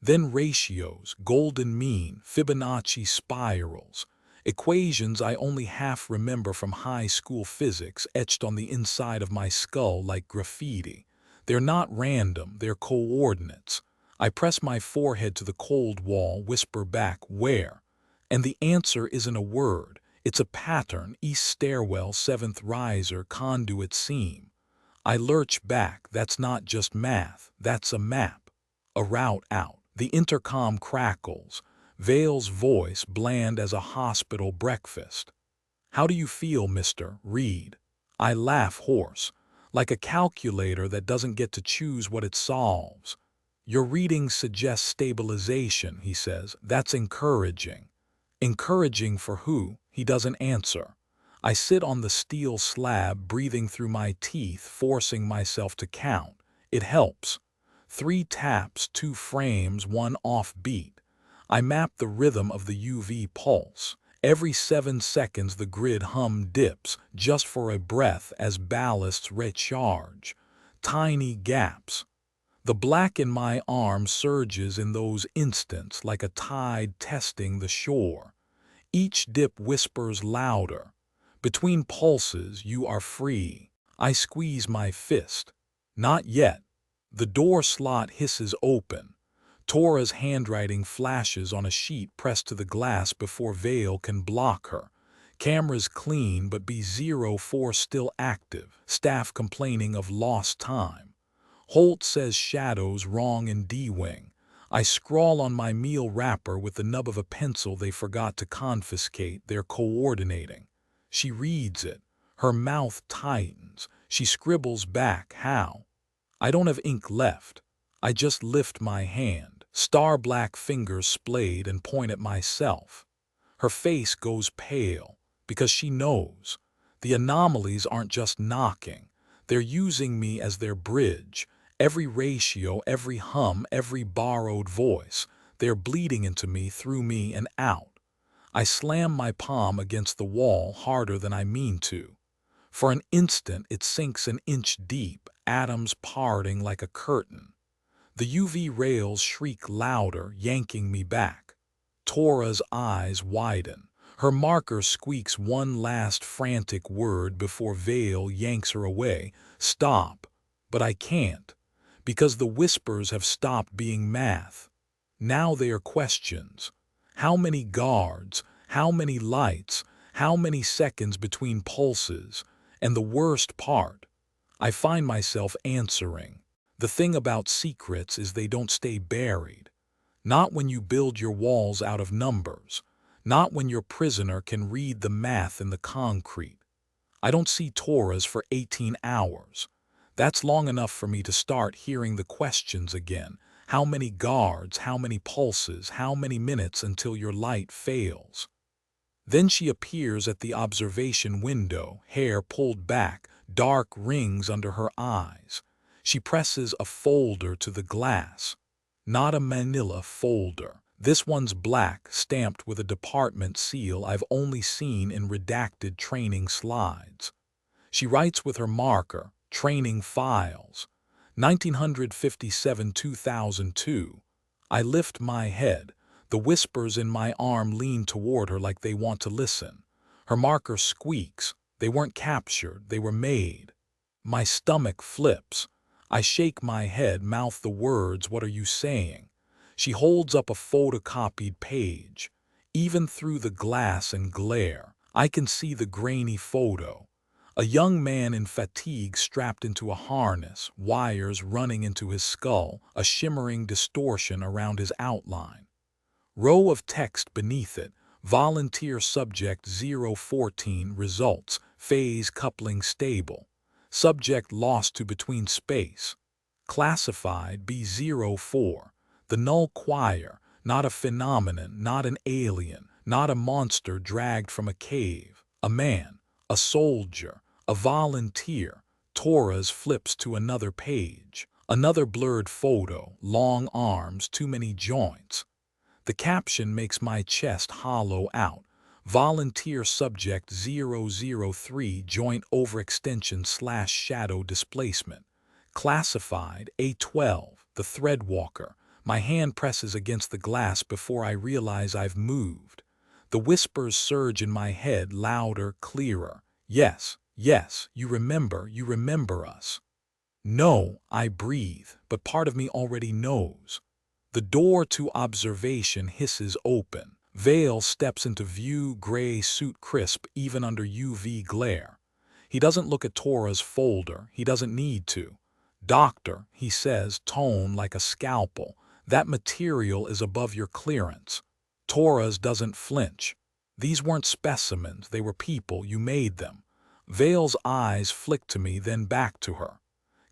Then ratios, golden mean, Fibonacci spirals. Equations I only half remember from high school physics etched on the inside of my skull like graffiti. They're not random, they're coordinates. I press my forehead to the cold wall, whisper back, where? And the answer isn't a word. It's a pattern, east stairwell, 7th riser, conduit seam. I lurch back, that's not just math, that's a map. A route out. The intercom crackles. Vale's voice bland as a hospital breakfast. How do you feel, Mr. Reed? I laugh hoarse, like a calculator that doesn't get to choose what it solves. Your reading suggests stabilization, he says. That's encouraging. Encouraging for who? He doesn't answer. I sit on the steel slab, breathing through my teeth, forcing myself to count. It helps. 3 taps, 2 frames, 1 offbeat. I map the rhythm of the UV pulse. Every 7 seconds the grid hum dips, just for a breath as ballasts recharge. Tiny gaps. The black in my arm surges in those instants like a tide testing the shore. Each dip whispers louder. Between pulses, you are free. I squeeze my fist. Not yet. The door slot hisses open. Tora's handwriting flashes on a sheet pressed to the glass before Vale can block her. Cameras clean, but B04 still active. Staff complaining of lost time. Holt says shadows wrong in D-Wing. I scrawl on my meal wrapper with the nub of a pencil they forgot to confiscate. They're coordinating. She reads it. Her mouth tightens. She scribbles back, how? I don't have ink left. I just lift my hand. Star-black fingers splayed and point at myself. Her face goes pale, because she knows. The anomalies aren't just knocking. They're using me as their bridge. Every ratio, every hum, every borrowed voice. They're bleeding into me, through me, and out. I slam my palm against the wall harder than I mean to. For an instant it sinks an inch deep, atoms parting like a curtain. The UV rails shriek louder, yanking me back. Tora's eyes widen. Her marker squeaks one last frantic word before Vale yanks her away. Stop. But I can't. Because the whispers have stopped being math. Now they are questions. How many guards? How many lights? How many seconds between pulses? And the worst part, I find myself answering. The thing about secrets is they don't stay buried. Not when you build your walls out of numbers. Not when your prisoner can read the math in the concrete. I don't see Tora's for 18 hours. That's long enough for me to start hearing the questions again. How many guards? How many pulses? How many minutes until your light fails? Then she appears at the observation window, hair pulled back, dark rings under her eyes. She presses a folder to the glass. Not a manila folder. This one's black, stamped with a department seal I've only seen in redacted training slides. She writes with her marker, training files. 1957-2002. I lift my head. The whispers in my arm lean toward her like they want to listen. Her marker squeaks. They weren't captured, they were made. My stomach flips. I shake my head, mouth the words, what are you saying? She holds up a photocopied page. Even through the glass and glare, I can see the grainy photo. A young man in fatigue strapped into a harness, wires running into his skull, a shimmering distortion around his outline. Row of text beneath it, volunteer subject 014 results, phase coupling stable. Subject lost to between space. Classified B04. The null choir, not a phenomenon, not an alien, not a monster dragged from a cave. A man, a soldier, a volunteer. Tora's flips to another page. Another blurred photo, long arms, too many joints. The caption makes my chest hollow out. Volunteer subject 003 joint overextension / shadow displacement. Classified A12, the threadwalker. My hand presses against the glass before I realize I've moved. The whispers surge in my head, louder, clearer. Yes, yes, you remember us. No, I breathe, but part of me already knows. The door to observation hisses open. Vale steps into view, gray suit crisp even under UV glare. He doesn't look at Tora's folder. He doesn't need to. Doctor, he says, tone like a scalpel. That material is above your clearance. Tora's doesn't flinch. These weren't specimens. They were people. You made them. Vale's eyes flick to me, then back to her.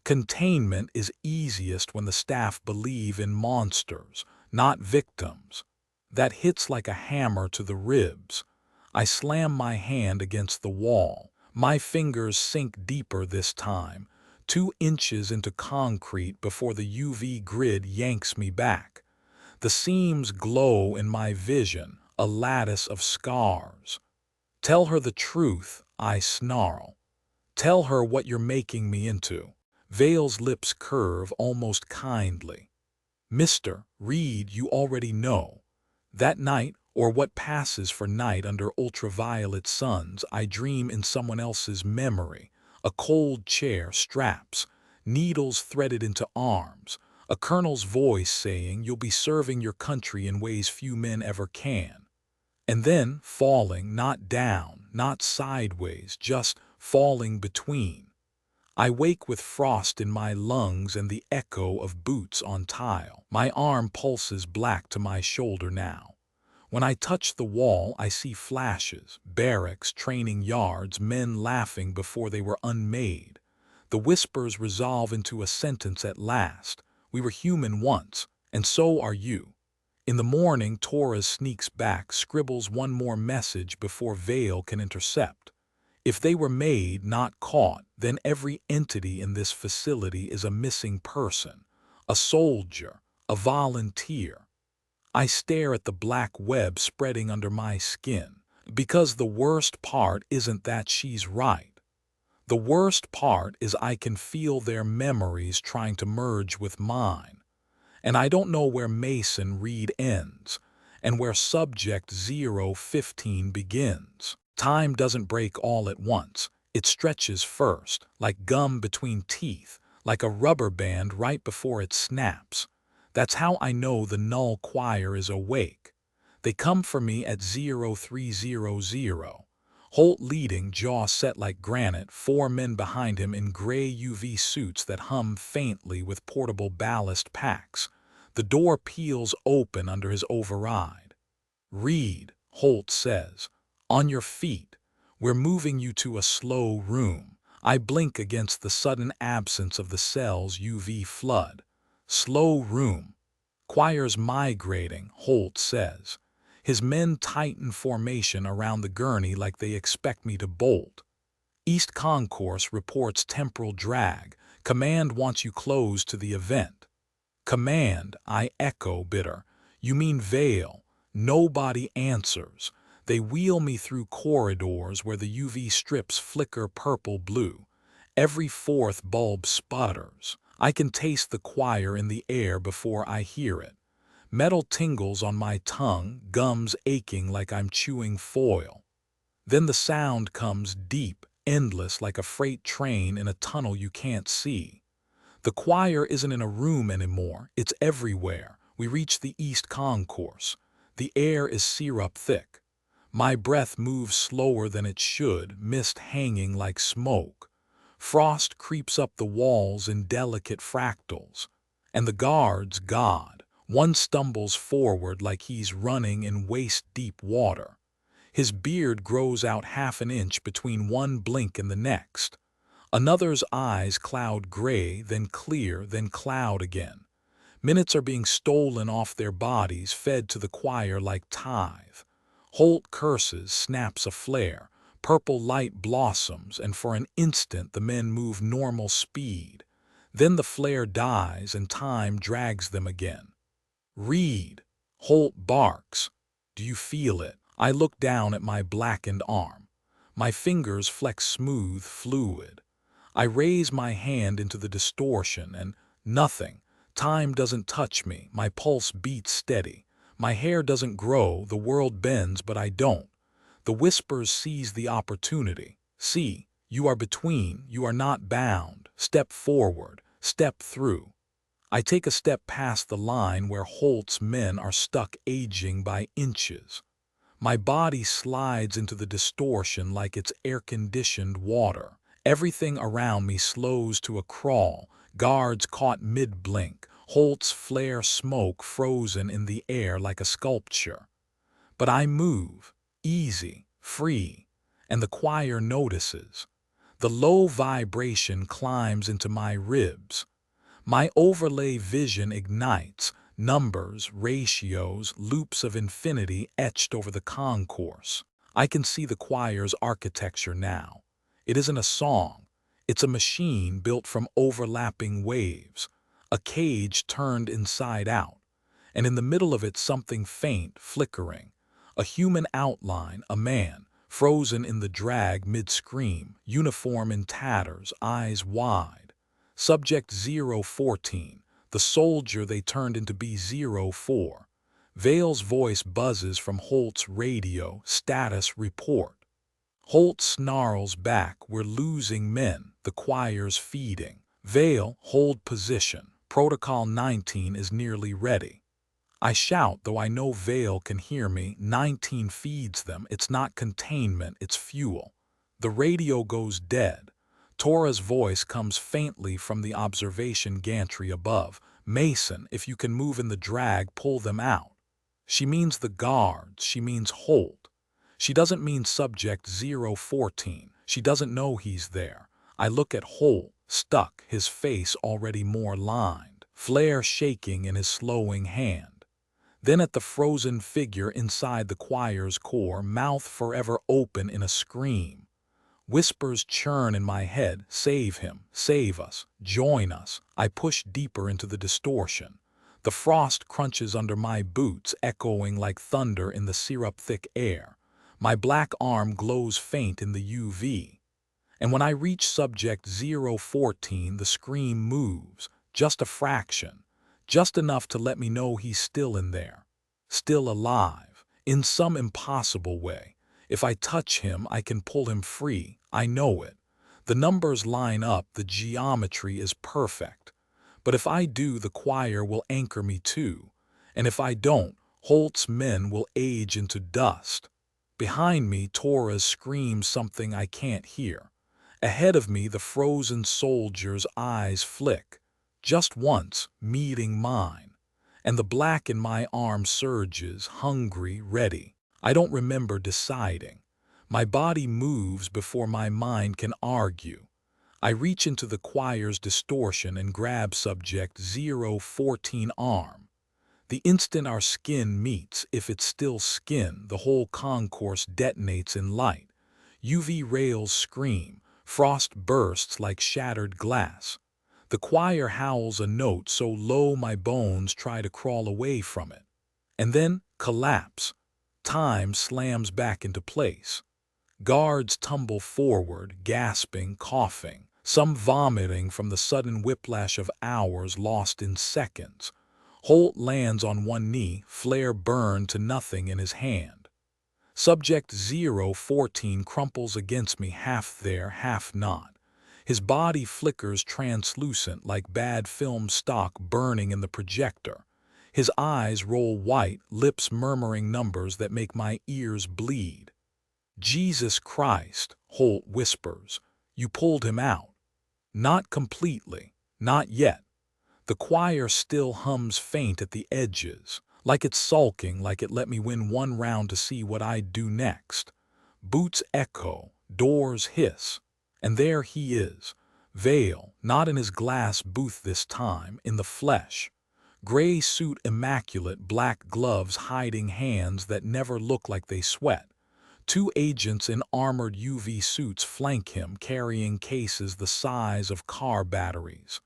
Containment is easiest when the staff believe in monsters, not victims. That hits like a hammer to the ribs. I slam my hand against the wall. My fingers sink deeper this time, 2 inches into concrete before the UV grid yanks me back. The seams glow in my vision, a lattice of scars. Tell her the truth, I snarl. Tell her what you're making me into. Vale's lips curve almost kindly. Mr. Reed, you already know. That night, or what passes for night under ultraviolet suns, I dream in someone else's memory. A cold chair, straps, needles threaded into arms, a colonel's voice saying you'll be serving your country in ways few men ever can. And then falling, not down, not sideways, just falling between. I wake with frost in my lungs and the echo of boots on tile. My arm pulses black to my shoulder now. When I touch the wall, I see flashes, barracks, training yards, men laughing before they were unmade. The whispers resolve into a sentence at last. We were human once, and so are you. In the morning, Torres sneaks back, scribbles one more message before Vale can intercept. If they were made, not caught, then every entity in this facility is a missing person, a soldier, a volunteer. I stare at the black web spreading under my skin, because the worst part isn't that she's right. The worst part is I can feel their memories trying to merge with mine. And I don't know where Mason Reed ends, and where Subject 015 begins. Time doesn't break all at once. It stretches first, like gum between teeth, like a rubber band right before it snaps. That's how I know the Null Choir is awake. They come for me at 0300. Holt leading, jaw set like granite, 4 men behind him in gray UV suits that hum faintly with portable ballast packs. The door peels open under his override. "Reed," Holt says, "on your feet. We're moving you to a slow room." I blink against the sudden absence of the cell's UV flood. Slow room. Choir's migrating, Holt says. His men tighten formation around the gurney like they expect me to bolt. East Concourse reports temporal drag. Command wants you closed to the event. Command, I echo, bitter. You mean Vale? Nobody answers. They wheel me through corridors where the UV strips flicker purple-blue. Every 4th bulb sputters. I can taste the choir in the air before I hear it. Metal tingles on my tongue, gums aching like I'm chewing foil. Then the sound comes deep, endless like a freight train in a tunnel you can't see. The choir isn't in a room anymore, it's everywhere. We reach the East Concourse. The air is syrup thick. My breath moves slower than it should, mist hanging like smoke. Frost creeps up the walls in delicate fractals. And the guards, God. One stumbles forward like he's running in waist-deep water. His beard grows out 1/2 inch between one blink and the next. Another's eyes cloud gray, then clear, then cloud again. Minutes are being stolen off their bodies, fed to the choir like tithe. Holt curses, snaps a flare. Purple light blossoms, and for an instant the men move normal speed. Then the flare dies and time drags them again. "Reed," Holt barks. "Do you feel it?" I look down at my blackened arm. My fingers flex smooth, fluid. I raise my hand into the distortion and nothing. Time doesn't touch me. My pulse beats steady. My hair doesn't grow. The world bends, but I don't. The whispers seize the opportunity. "See, you are between. You are not bound. Step forward. Step through." I take a step past the line where Holt's men are stuck aging by inches. My body slides into the distortion like it's air-conditioned water. Everything around me slows to a crawl, guards caught mid-blink, Holt's flare smoke frozen in the air like a sculpture. But I move, easy, free, and the choir notices. The low vibration climbs into my ribs. My overlay vision ignites, numbers, ratios, loops of infinity etched over the concourse. I can see the choir's architecture now. It isn't a song. It's a machine built from overlapping waves, a cage turned inside out, and in the middle of it something faint, flickering, a human outline, a man, frozen in the drag mid-scream, uniform in tatters, eyes wide. Subject 014, the soldier they turned into B04. Vale's voice buzzes from Holt's radio, status report. Holt snarls back, we're losing men, the choir's feeding. Vale, hold position. Protocol 19 is nearly ready. I shout, though I know Vale can hear me. 19 feeds them. It's not containment, it's fuel. The radio goes dead. Tora's voice comes faintly from the observation gantry above. Mason, if you can move in the drag, pull them out. She means the guards. She means Holt. She doesn't mean subject 014. She doesn't know he's there. I look at Holt, stuck, his face already more lined, flare shaking in his slowing hand. Then at the frozen figure inside the choir's core, mouth forever open in a scream. Whispers churn in my head, save him, save us, join us. I push deeper into the distortion. The frost crunches under my boots, echoing like thunder in the syrup-thick air. My black arm glows faint in the UV. And when I reach subject 014, the scream moves, just a fraction, just enough to let me know he's still in there, still alive, in some impossible way. If I touch him, I can pull him free. I know it. The numbers line up, the geometry is perfect. But if I do, the choir will anchor me too. And if I don't, Holt's men will age into dust. Behind me, Torres screams something I can't hear. Ahead of me, the frozen soldier's eyes flick, just once, meeting mine. And the black in my arm surges, hungry, ready. I don't remember deciding. My body moves before my mind can argue. I reach into the choir's distortion and grab subject 014 arm. The instant our skin meets, if it's still skin, the whole concourse detonates in light. UV rails scream, frost bursts like shattered glass. The choir howls a note so low my bones try to crawl away from it. And then, collapse. Time slams back into place. Guards tumble forward, gasping, coughing, some vomiting from the sudden whiplash of hours lost in seconds. Holt lands on one knee, flare burned to nothing in his hand. Subject 014 crumples against me, half there, half not. His body flickers translucent like bad film stock burning in the projector. His eyes roll white, lips murmuring numbers that make my ears bleed. Jesus Christ, Holt whispers. You pulled him out. Not completely. Not yet. The choir still hums faint at the edges, like it's sulking, like it let me win one round to see what I'd do next. Boots echo, doors hiss, and there he is. Vale, not in his glass booth this time, in the flesh. Gray suit immaculate, black gloves hiding hands that never look like they sweat. Two agents in armored UV suits flank him, carrying cases the size of car batteries.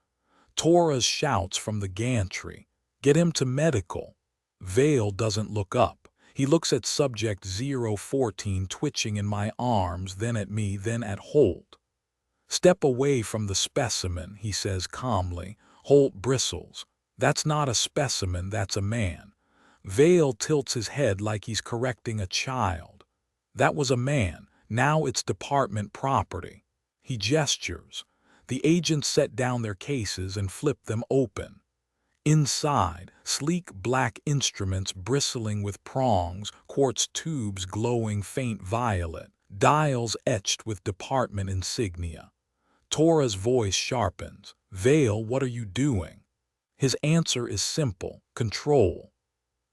Torres shouts from the gantry, "Get him to medical." Vale doesn't look up. He looks at subject 014 twitching in my arms, then at me, then at Holt. "Step away from the specimen," he says calmly. Holt bristles. "That's not a specimen, that's a man." Vale tilts his head like he's correcting a child. "That was a man, now it's department property." He gestures. The agents set down their cases and flip them open. Inside, sleek black instruments bristling with prongs, quartz tubes glowing faint violet, dials etched with department insignia. Tora's voice sharpens. "Vale, what are you doing?" His answer is simple: control.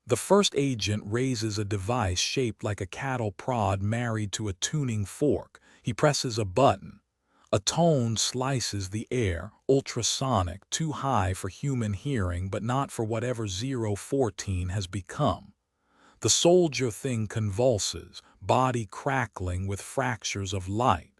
The first agent raises a device shaped like a cattle prod married to a tuning fork. He presses a button. A tone slices the air, ultrasonic, too high for human hearing but not for whatever 014 has become. The soldier thing convulses, body crackling with fractures of light.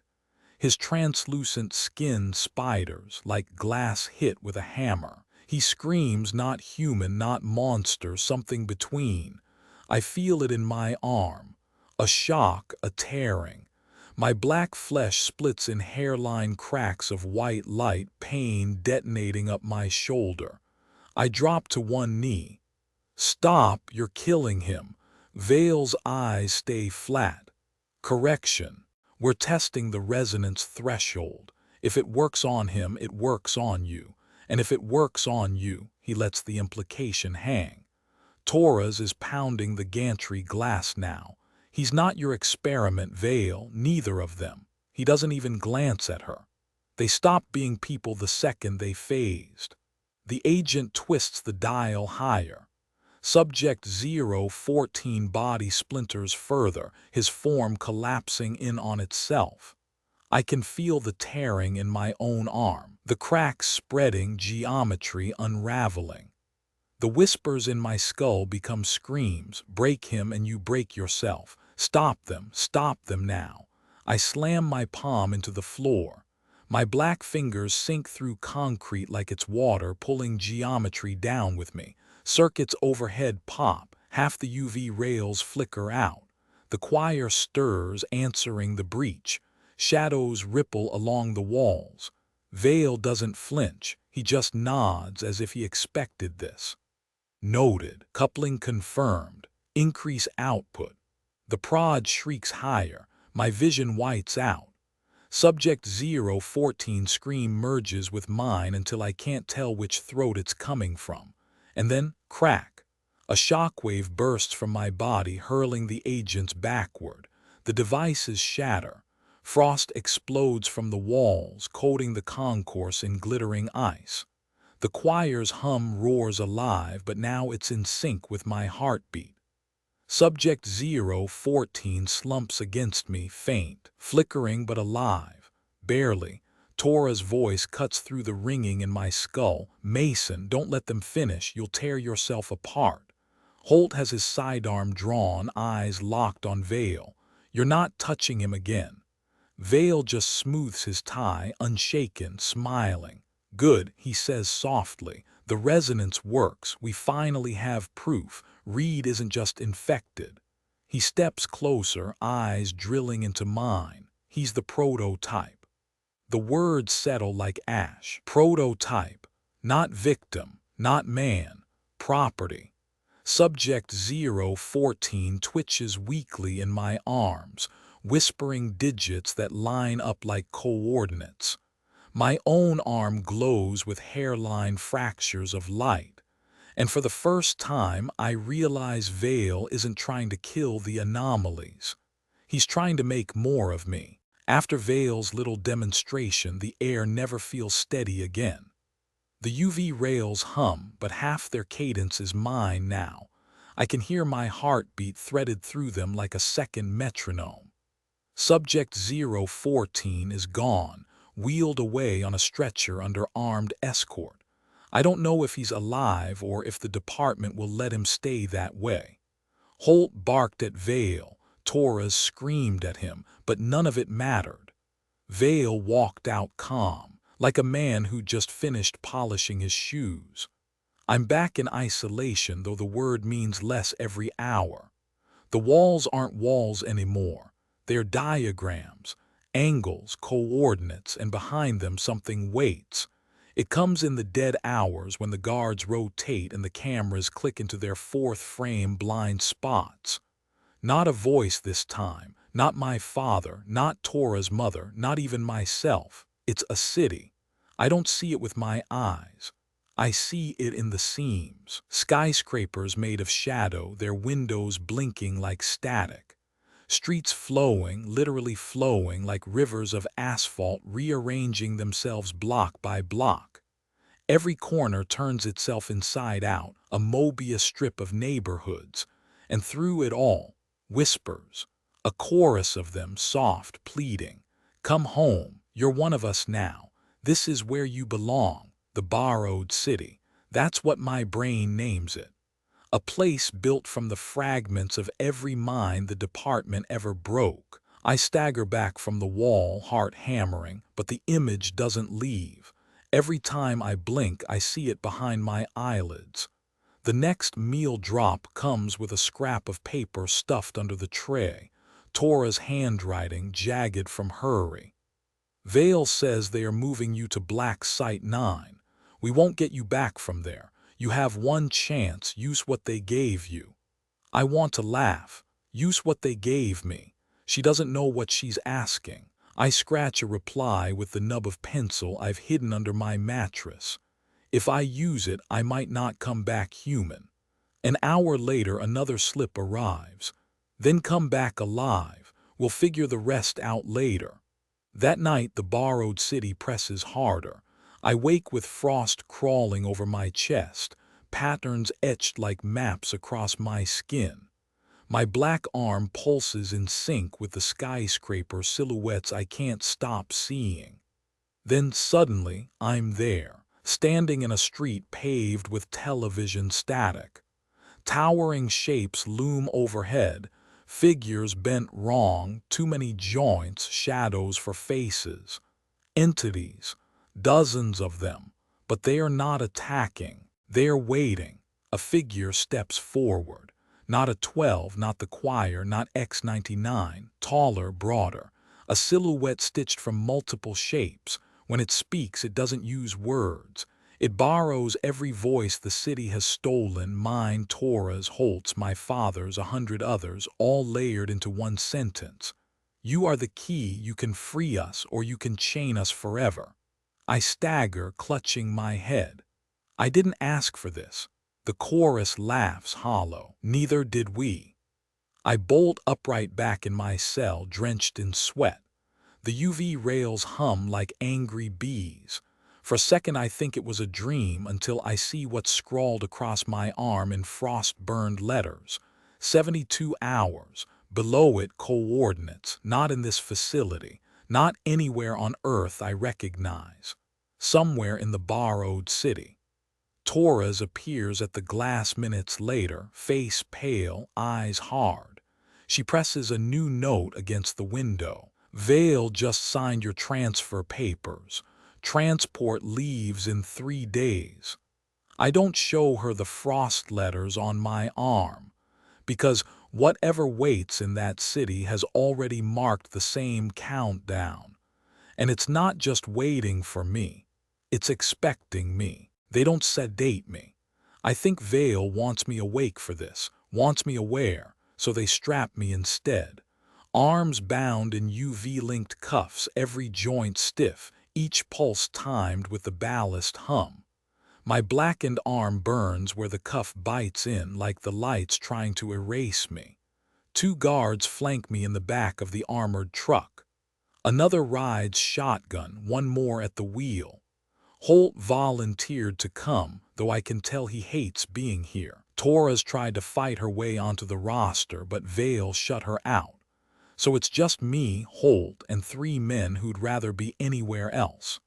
His translucent skin spiders like glass hit with a hammer. He screams, not human, not monster, something between. I feel it in my arm. A shock, a tearing. My black flesh splits in hairline cracks of white light, pain detonating up my shoulder. I drop to one knee. Stop, you're killing him. Vale's eyes stay flat. Correction. We're testing the resonance threshold. If it works on him, it works on you. And if it works on you, he lets the implication hang. Torres is pounding the gantry glass now. He's not your experiment, Vale, neither of them. He doesn't even glance at her. They stop being people the second they phased. The agent twists the dial higher. Subject 014 body splinters further, his form collapsing in on itself. I can feel the tearing in my own arm, the cracks spreading, geometry unraveling. The whispers in my skull become screams. Break him and you break yourself. Stop them now. I slam my palm into the floor. My black fingers sink through concrete like it's water, pulling geometry down with me. Circuits overhead pop, half the UV rails flicker out. The choir stirs, answering the breach. Shadows ripple along the walls. Vale doesn't flinch, he just nods as if he expected this. Noted, coupling confirmed, increase output. The prod shrieks higher, my vision whites out. Subject 014 scream merges with mine until I can't tell which throat it's coming from. And then, crack. A shockwave bursts from my body, hurling the agents backward. The devices shatter. Frost explodes from the walls, coating the concourse in glittering ice. The choir's hum roars alive, but now it's in sync with my heartbeat. Subject 014 slumps against me, faint, flickering but alive. Barely. Tora's voice cuts through the ringing in my skull. Mason, don't let them finish, you'll tear yourself apart. Holt has his sidearm drawn, eyes locked on Vale. You're not touching him again. Vale just smooths his tie, unshaken, smiling. Good, he says softly. The resonance works. We finally have proof. Reed isn't just infected. He steps closer, eyes drilling into mine. He's the prototype. The words settle like ash. Prototype. Not victim. Not man. Property. Subject 014 twitches weakly in my arms, whispering digits that line up like coordinates. My own arm glows with hairline fractures of light. And for the first time, I realize Vale isn't trying to kill the anomalies. He's trying to make more of me. After Vale's little demonstration, the air never feels steady again. The UV rails hum, but half their cadence is mine now. I can hear my heartbeat threaded through them like a second metronome. Subject 014 is gone, wheeled away on a stretcher under armed escort. I don't know if he's alive or if the department will let him stay that way. Holt barked at Vale, Torres screamed at him, but none of it mattered. Vale walked out calm, like a man who'd just finished polishing his shoes. I'm back in isolation, though the word means less every hour. The walls aren't walls anymore. They're diagrams, angles, coordinates, and behind them something waits. It comes in the dead hours when the guards rotate and the cameras click into their fourth frame blind spots. Not a voice this time, not my father, not Tora's mother, not even myself. It's a city. I don't see it with my eyes. I see it in the seams. Skyscrapers made of shadow, their windows blinking like static. Streets flowing, literally flowing like rivers of asphalt, rearranging themselves block by block. Every corner turns itself inside out, a Mobius strip of neighborhoods. And through it all, whispers, a chorus of them, soft, pleading. Come home, You're one of us now. This is where you belong, the borrowed city. That's what my brain names it. A place built from the fragments of every mind the department ever broke. I stagger back from the wall, heart hammering, but the image doesn't leave. Every time I blink, I see it behind my eyelids. The next meal drop comes with a scrap of paper stuffed under the tray, Tora's handwriting jagged from hurry. Vale says they are moving you to Black Site 9. We won't get you back from there. You have one chance, use what they gave you. I want to laugh. Use what they gave me. She doesn't know what she's asking. I scratch a reply with the nub of pencil I've hidden under my mattress. If I use it, I might not come back human. An hour later, another slip arrives. Then come back alive. We'll figure the rest out later. That night, the borrowed city presses harder. I wake with frost crawling over my chest, patterns etched like maps across my skin. My black arm pulses in sync with the skyscraper silhouettes I can't stop seeing. Then suddenly, I'm there, standing in a street paved with television static. Towering shapes loom overhead, figures bent wrong, too many joints, shadows for faces. Entities, dozens of them, but they are not attacking, they are waiting. A figure steps forward. Not a 12, not the choir, not X99, taller, broader. A silhouette stitched from multiple shapes. When it speaks, it doesn't use words. It borrows every voice the city has stolen, mine, Tora's, Holt's, my father's, 100 others, all layered into one sentence. You are the key, you can free us or you can chain us forever. I stagger, clutching my head. I didn't ask for this. The chorus laughs hollow. Neither did we. I bolt upright back in my cell, drenched in sweat. The UV rails hum like angry bees. For a second I think it was a dream until I see what's scrawled across my arm in frost-burned letters. 72 hours. Below it, coordinates. Not in this facility. Not anywhere on Earth I recognize. Somewhere in the borrowed city. Torres appears at the glass minutes later, face pale, eyes hard. She presses a new note against the window. Vale just signed your transfer papers. Transport leaves in 3 days. I don't show her the frost letters on my arm, because whatever waits in that city has already marked the same countdown. And it's not just waiting for me, it's expecting me. They don't sedate me. I think Vale wants me awake for this, wants me aware, so they strap me instead. Arms bound in UV-linked cuffs, every joint stiff, each pulse timed with the ballast hum. My blackened arm burns where the cuff bites in like the lights trying to erase me. 2 guards flank me in the back of the armored truck. Another rides shotgun, one more at the wheel. Holt volunteered to come, though I can tell he hates being here. Torres tried to fight her way onto the roster, but Vale shut her out. So it's just me, Holt, and 3 men who'd rather be anywhere else.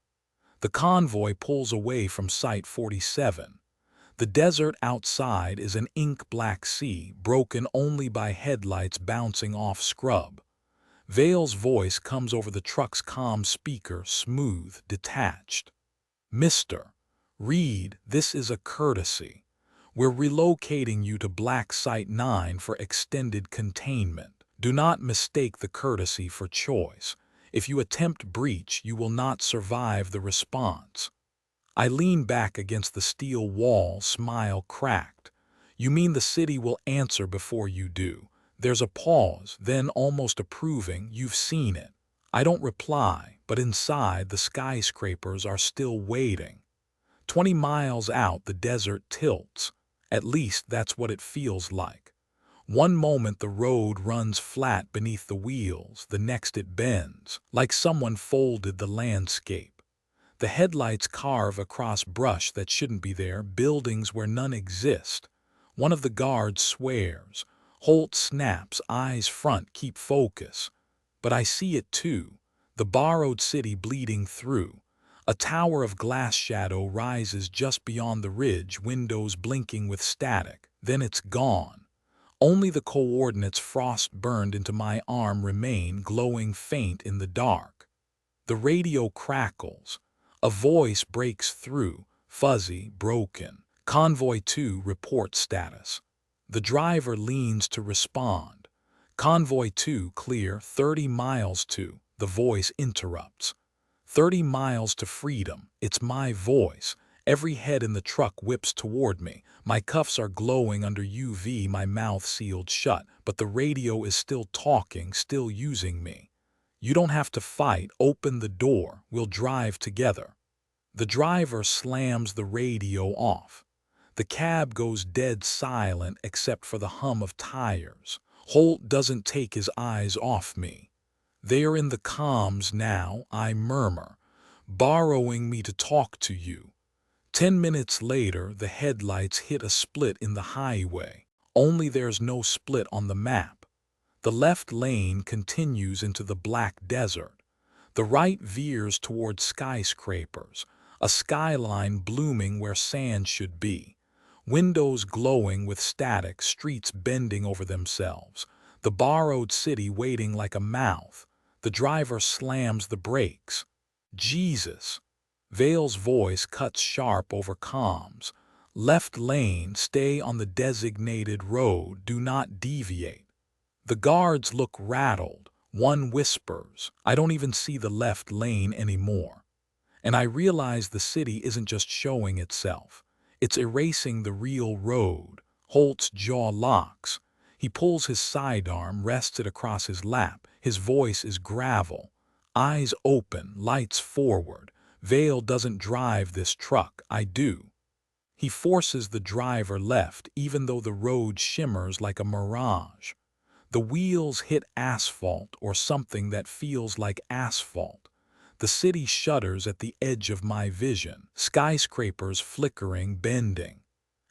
The convoy pulls away from Site 47. The desert outside is an ink-black sea, broken only by headlights bouncing off scrub. Vale's voice comes over the truck's comm speaker, smooth, detached. Mr. Reed, this is a courtesy. We're relocating you to Black Site 9 for extended containment. Do not mistake the courtesy for choice. If you attempt breach, you will not survive the response. I lean back against the steel wall, smile cracked. You mean the city will answer before you do? There's a pause, then almost approving, you've seen it. I don't reply, but inside the skyscrapers are still waiting. 20 miles out, the desert tilts. At least that's what it feels like. One moment the road runs flat beneath the wheels, the next it bends, like someone folded the landscape. The headlights carve across brush that shouldn't be there, buildings where none exist. One of the guards swears. Holt snaps, eyes front, keep focus. But I see it too. The borrowed city bleeding through. A tower of glass shadow rises just beyond the ridge, windows blinking with static. Then it's gone. Only the coordinates frost-burned into my arm remain, glowing faint in the dark. The radio crackles. A voice breaks through, fuzzy, broken. Convoy 2 report status. The driver leans to respond. Convoy 2 clear, 30 miles to. The voice interrupts. 30 miles to freedom. It's my voice. Every head in the truck whips toward me. My cuffs are glowing under UV, my mouth sealed shut, but the radio is still talking, still using me. You don't have to fight. Open the door. We'll drive together. The driver slams the radio off. The cab goes dead silent except for the hum of tires. Holt doesn't take his eyes off me. They are in the comms now, I murmur, borrowing me to talk to you. 10 minutes later, the headlights hit a split in the highway. Only there's no split on the map. The left lane continues into the black desert. The right veers toward skyscrapers, a skyline blooming where sand should be. Windows glowing with static, streets bending over themselves. The borrowed city waiting like a mouth. The driver slams the brakes. Jesus. Vale's voice cuts sharp over comms. Left lane, stay on the designated road, do not deviate. The guards look rattled. One whispers, I don't even see the left lane anymore. And I realize the city isn't just showing itself. It's erasing the real road. Holt's jaw locks. He pulls his sidearm, rests it across his lap. His voice is gravel. Eyes open, lights forward. Vale doesn't drive this truck, I do. He forces the driver left, even though the road shimmers like a mirage. The wheels hit asphalt or something that feels like asphalt. The city shudders at the edge of my vision, skyscrapers flickering, bending.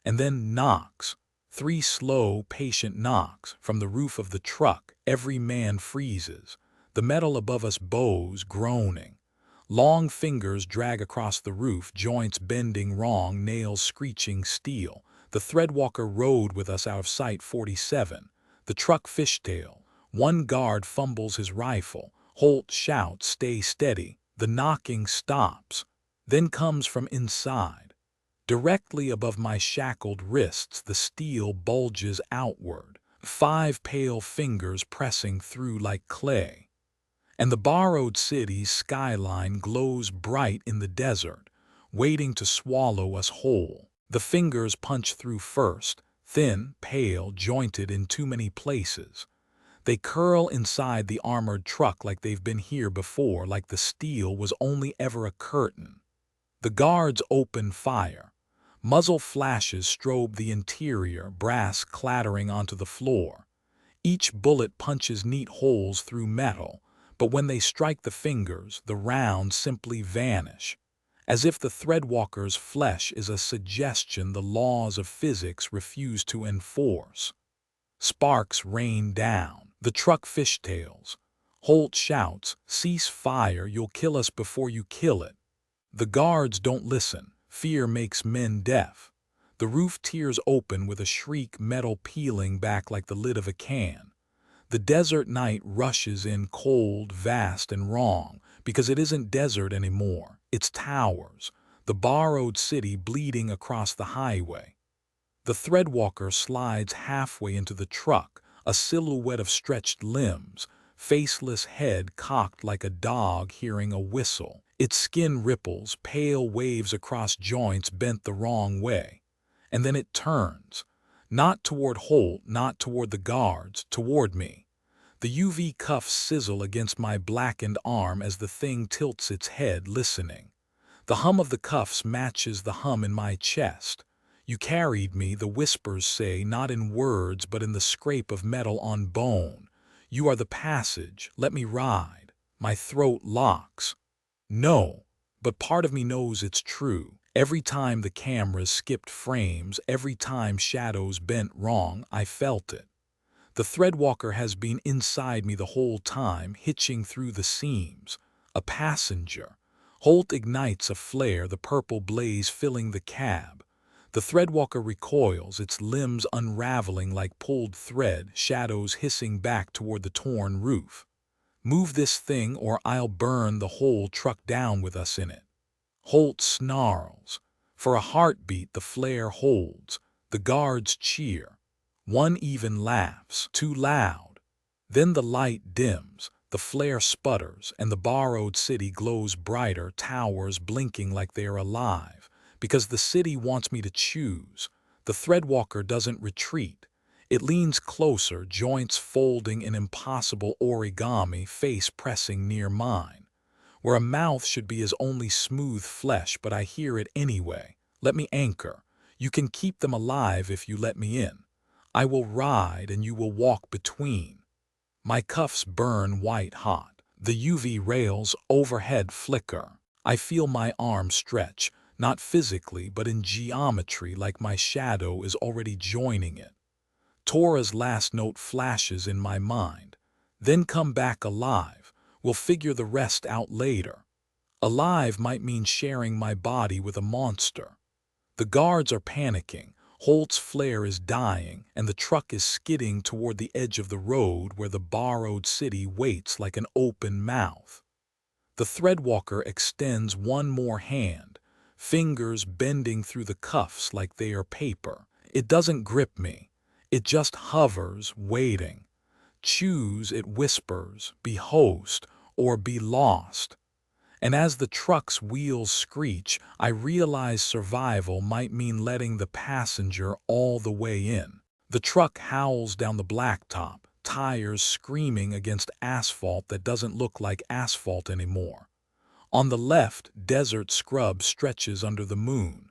And then knocks. 3 slow, patient knocks from the roof of the truck. Every man freezes. The metal above us bows, groaning. Long fingers drag across the roof, joints bending wrong, nails screeching steel. The Threadwalker rode with us out of sight 47. The truck fishtail. One guard fumbles his rifle. Holt shouts, stay steady. The knocking stops. Then comes from inside. Directly above my shackled wrists, the steel bulges outward. 5 pale fingers pressing through like clay. And the borrowed city's skyline glows bright in the desert, waiting to swallow us whole. The fingers punch through first, thin, pale, jointed in too many places. They curl inside the armored truck like they've been here before, like the steel was only ever a curtain. The guards open fire. Muzzle flashes strobe the interior, brass clattering onto the floor. Each bullet punches neat holes through metal, but when they strike the fingers, the rounds simply vanish. As if the Threadwalker's flesh is a suggestion the laws of physics refuse to enforce. Sparks rain down. The truck fishtails. Holt shouts, cease fire, you'll kill us before you kill it. The guards don't listen. Fear makes men deaf. The roof tears open with a shriek, metal peeling back like the lid of a can. The desert night rushes in cold, vast, and wrong, because it isn't desert anymore. It's towers. The borrowed city bleeding across the highway. The Threadwalker slides halfway into the truck, a silhouette of stretched limbs, faceless head cocked like a dog hearing a whistle. Its skin ripples, pale waves across joints bent the wrong way. And then it turns. Not toward Holt, not toward the guards, toward me. The UV cuffs sizzle against my blackened arm as the thing tilts its head, listening. The hum of the cuffs matches the hum in my chest. You carried me, the whispers say, not in words but in the scrape of metal on bone. You are the passage, let me ride. My throat locks. No, but part of me knows it's true. Every time the cameras skipped frames, every time shadows bent wrong, I felt it. The Threadwalker has been inside me the whole time, hitching through the seams. A passenger. Holt ignites a flare, the purple blaze filling the cab. The threadwalker recoils, its limbs unraveling like pulled thread, shadows hissing back toward the torn roof. Move this thing or I'll burn the whole truck down with us in it. Holt snarls. For a heartbeat, the flare holds. The guards cheer. One even laughs, too loud. Then the light dims, the flare sputters, and the borrowed city glows brighter, towers blinking like they are alive. Because the city wants me to choose. The threadwalker doesn't retreat. It leans closer, joints folding in impossible origami, face pressing near mine. Where a mouth should be is only smooth flesh, but I hear it anyway. Let me anchor. You can keep them alive if you let me in. I will ride and you will walk between. My cuffs burn white hot. The UV rails overhead flicker. I feel my arm stretch, not physically but in geometry, like my shadow is already joining it. Tora's last note flashes in my mind. Then come back alive. We'll figure the rest out later. Alive might mean sharing my body with a monster. The guards are panicking. Holt's flare is dying, and the truck is skidding toward the edge of the road where the borrowed city waits like an open mouth. The threadwalker extends one more hand, fingers bending through the cuffs like they are paper. It doesn't grip me. It just hovers, waiting. Choose, it whispers, be host or be lost. And as the truck's wheels screech, I realize survival might mean letting the passenger all the way in. The truck howls down the blacktop, tires screaming against asphalt that doesn't look like asphalt anymore. On the left, desert scrub stretches under the moon.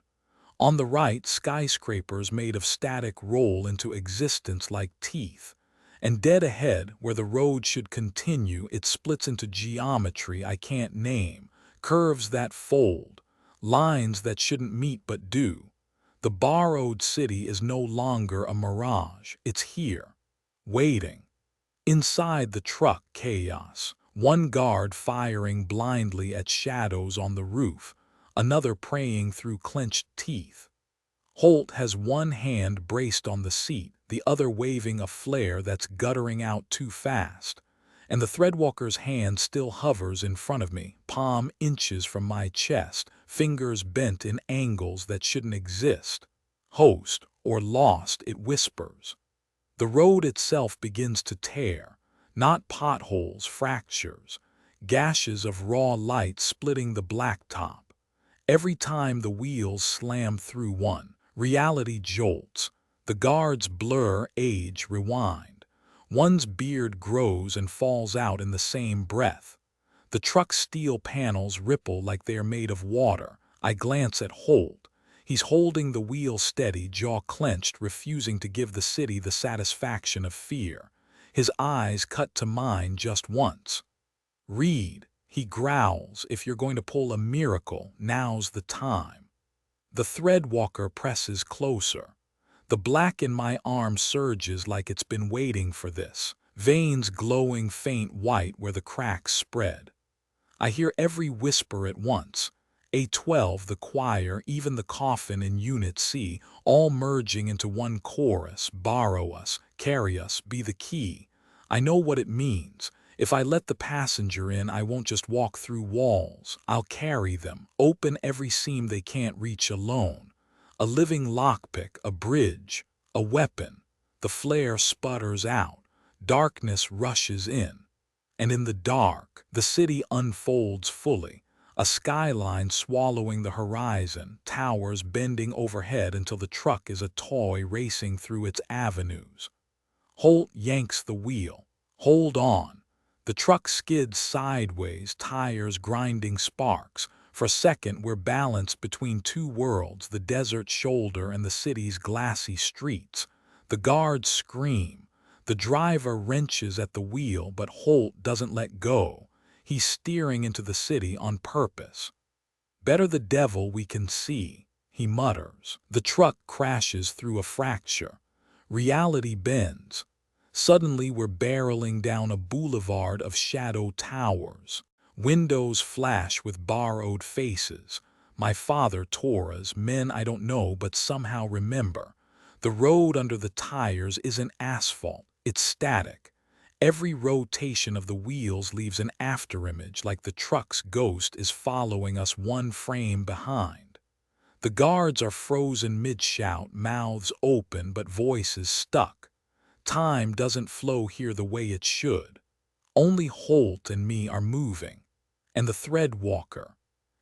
On the right, skyscrapers made of static roll into existence like teeth. And dead ahead, where the road should continue, it splits into geometry I can't name, curves that fold, lines that shouldn't meet but do. The borrowed city is no longer a mirage, it's here, waiting. Inside the truck, chaos. One guard firing blindly at shadows on the roof, another praying through clenched teeth. Holt has one hand braced on the seat, the other waving a flare that's guttering out too fast. And the threadwalker's hand still hovers in front of me, palm inches from my chest, fingers bent in angles that shouldn't exist. Host or lost, it whispers. The road itself begins to tear, not potholes, fractures, gashes of raw light splitting the blacktop. Every time the wheels slam through one, reality jolts. The guards blur, age, rewind. One's beard grows and falls out in the same breath. The truck's steel panels ripple like they are made of water. I glance at Holt. He's holding the wheel steady, jaw clenched, refusing to give the city the satisfaction of fear. His eyes cut to mine just once. Reed, he growls, if you're going to pull a miracle, now's the time. The threadwalker presses closer. The black in my arm surges like it's been waiting for this, veins glowing faint white where the cracks spread. I hear every whisper at once. A12, the choir, even the coffin in Unit C, all merging into one chorus. Borrow us, carry us, be the key. I know what it means. If I let the passenger in, I won't just walk through walls. I'll carry them, open every seam they can't reach alone. A living lockpick, a bridge, a weapon. The flare sputters out. Darkness rushes in. And in the dark, the city unfolds fully. A skyline swallowing the horizon, towers bending overhead until the truck is a toy racing through its avenues. Holt yanks the wheel. Hold on. The truck skids sideways, tires grinding sparks. For a second, we're balanced between two worlds, the desert shoulder and the city's glassy streets. The guards scream. The driver wrenches at the wheel, but Holt doesn't let go. He's steering into the city on purpose. Better the devil we can see, he mutters. The truck crashes through a fracture. Reality bends. Suddenly we're barreling down a boulevard of shadow towers. Windows flash with borrowed faces. My father Torah's, men I don't know but somehow remember. The road under the tires isn't asphalt, it's static. Every rotation of the wheels leaves an afterimage like the truck's ghost is following us one frame behind. The guards are frozen mid-shout, mouths open but voices stuck. Time doesn't flow here the way it should. Only Holt and me are moving. And the thread walker.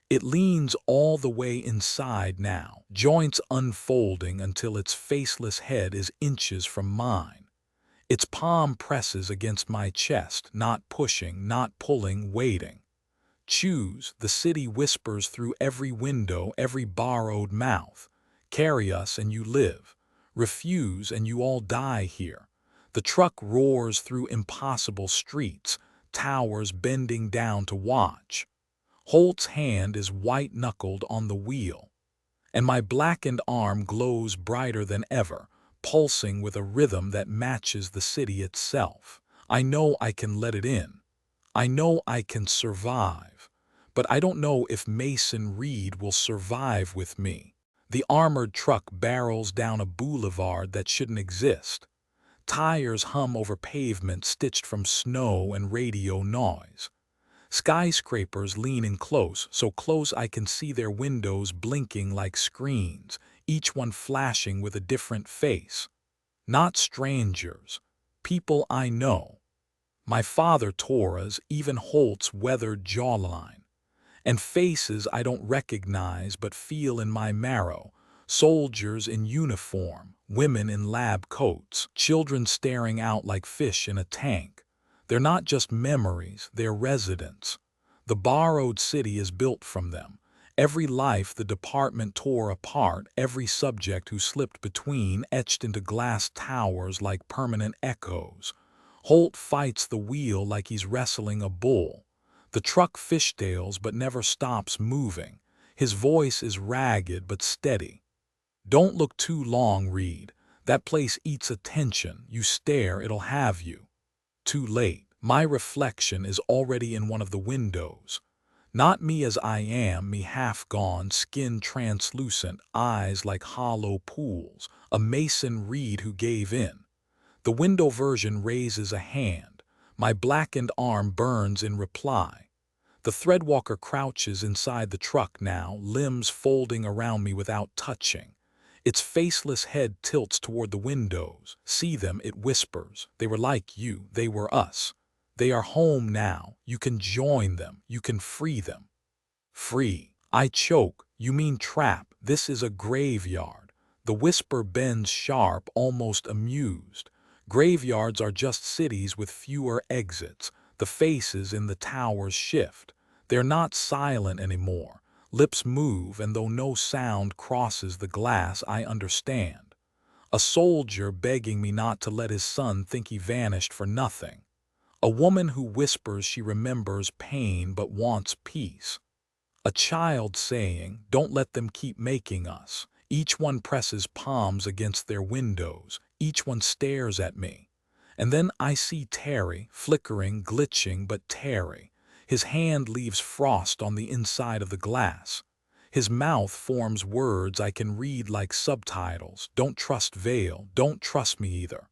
It leans all the way inside now, joints unfolding until its faceless head is inches from mine. Its palm presses against my chest, not pushing, not pulling, waiting. Choose, the city whispers through every window, every borrowed mouth. Carry us and you live. Refuse and you all die here. The truck roars through impossible streets, towers bending down to watch. Holt's hand is white-knuckled on the wheel, and my blackened arm glows brighter than ever, pulsing with a rhythm that matches the city itself. I know I can let it in. I know I can survive. But I don't know if Mason Reed will survive with me. The armored truck barrels down a boulevard that shouldn't exist. Tires hum over pavement stitched from snow and radio noise. Skyscrapers lean in close, so close I can see their windows blinking like screens, each one flashing with a different face. Not strangers, people I know. My father Torah's, even Holt's weathered jawline. And faces I don't recognize but feel in my marrow. Soldiers in uniform, women in lab coats, children staring out like fish in a tank. They're not just memories, they're residents. The borrowed city is built from them. Every life the department tore apart, every subject who slipped between, etched into glass towers like permanent echoes. Holt fights the wheel like he's wrestling a bull. The truck fishtails but never stops moving. His voice is ragged but steady. Don't look too long, Reed. That place eats attention. You stare, it'll have you. Too late. My reflection is already in one of the windows. Not me as I am, me half gone, skin translucent, eyes like hollow pools. A Mason Reed who gave in. The window version raises a hand. My blackened arm burns in reply. The threadwalker crouches inside the truck now, limbs folding around me without touching. Its faceless head tilts toward the windows. See them, it whispers. They were like you, they were us. They are home now. You can join them. You can free them. Free. I choke. You mean trap. This is a graveyard. The whisper bends sharp, almost amused. Graveyards are just cities with fewer exits. The faces in the towers shift. They're not silent anymore. Lips move, and though no sound crosses the glass, I understand. A soldier begging me not to let his son think he vanished for nothing. A woman who whispers she remembers pain but wants peace. A child saying, "Don't let them keep making us." Each one presses palms against their windows. Each one stares at me. And then I see Terry, flickering, glitching, but Terry. His hand leaves frost on the inside of the glass. His mouth forms words I can read like subtitles. Don't trust Vale, don't trust me either.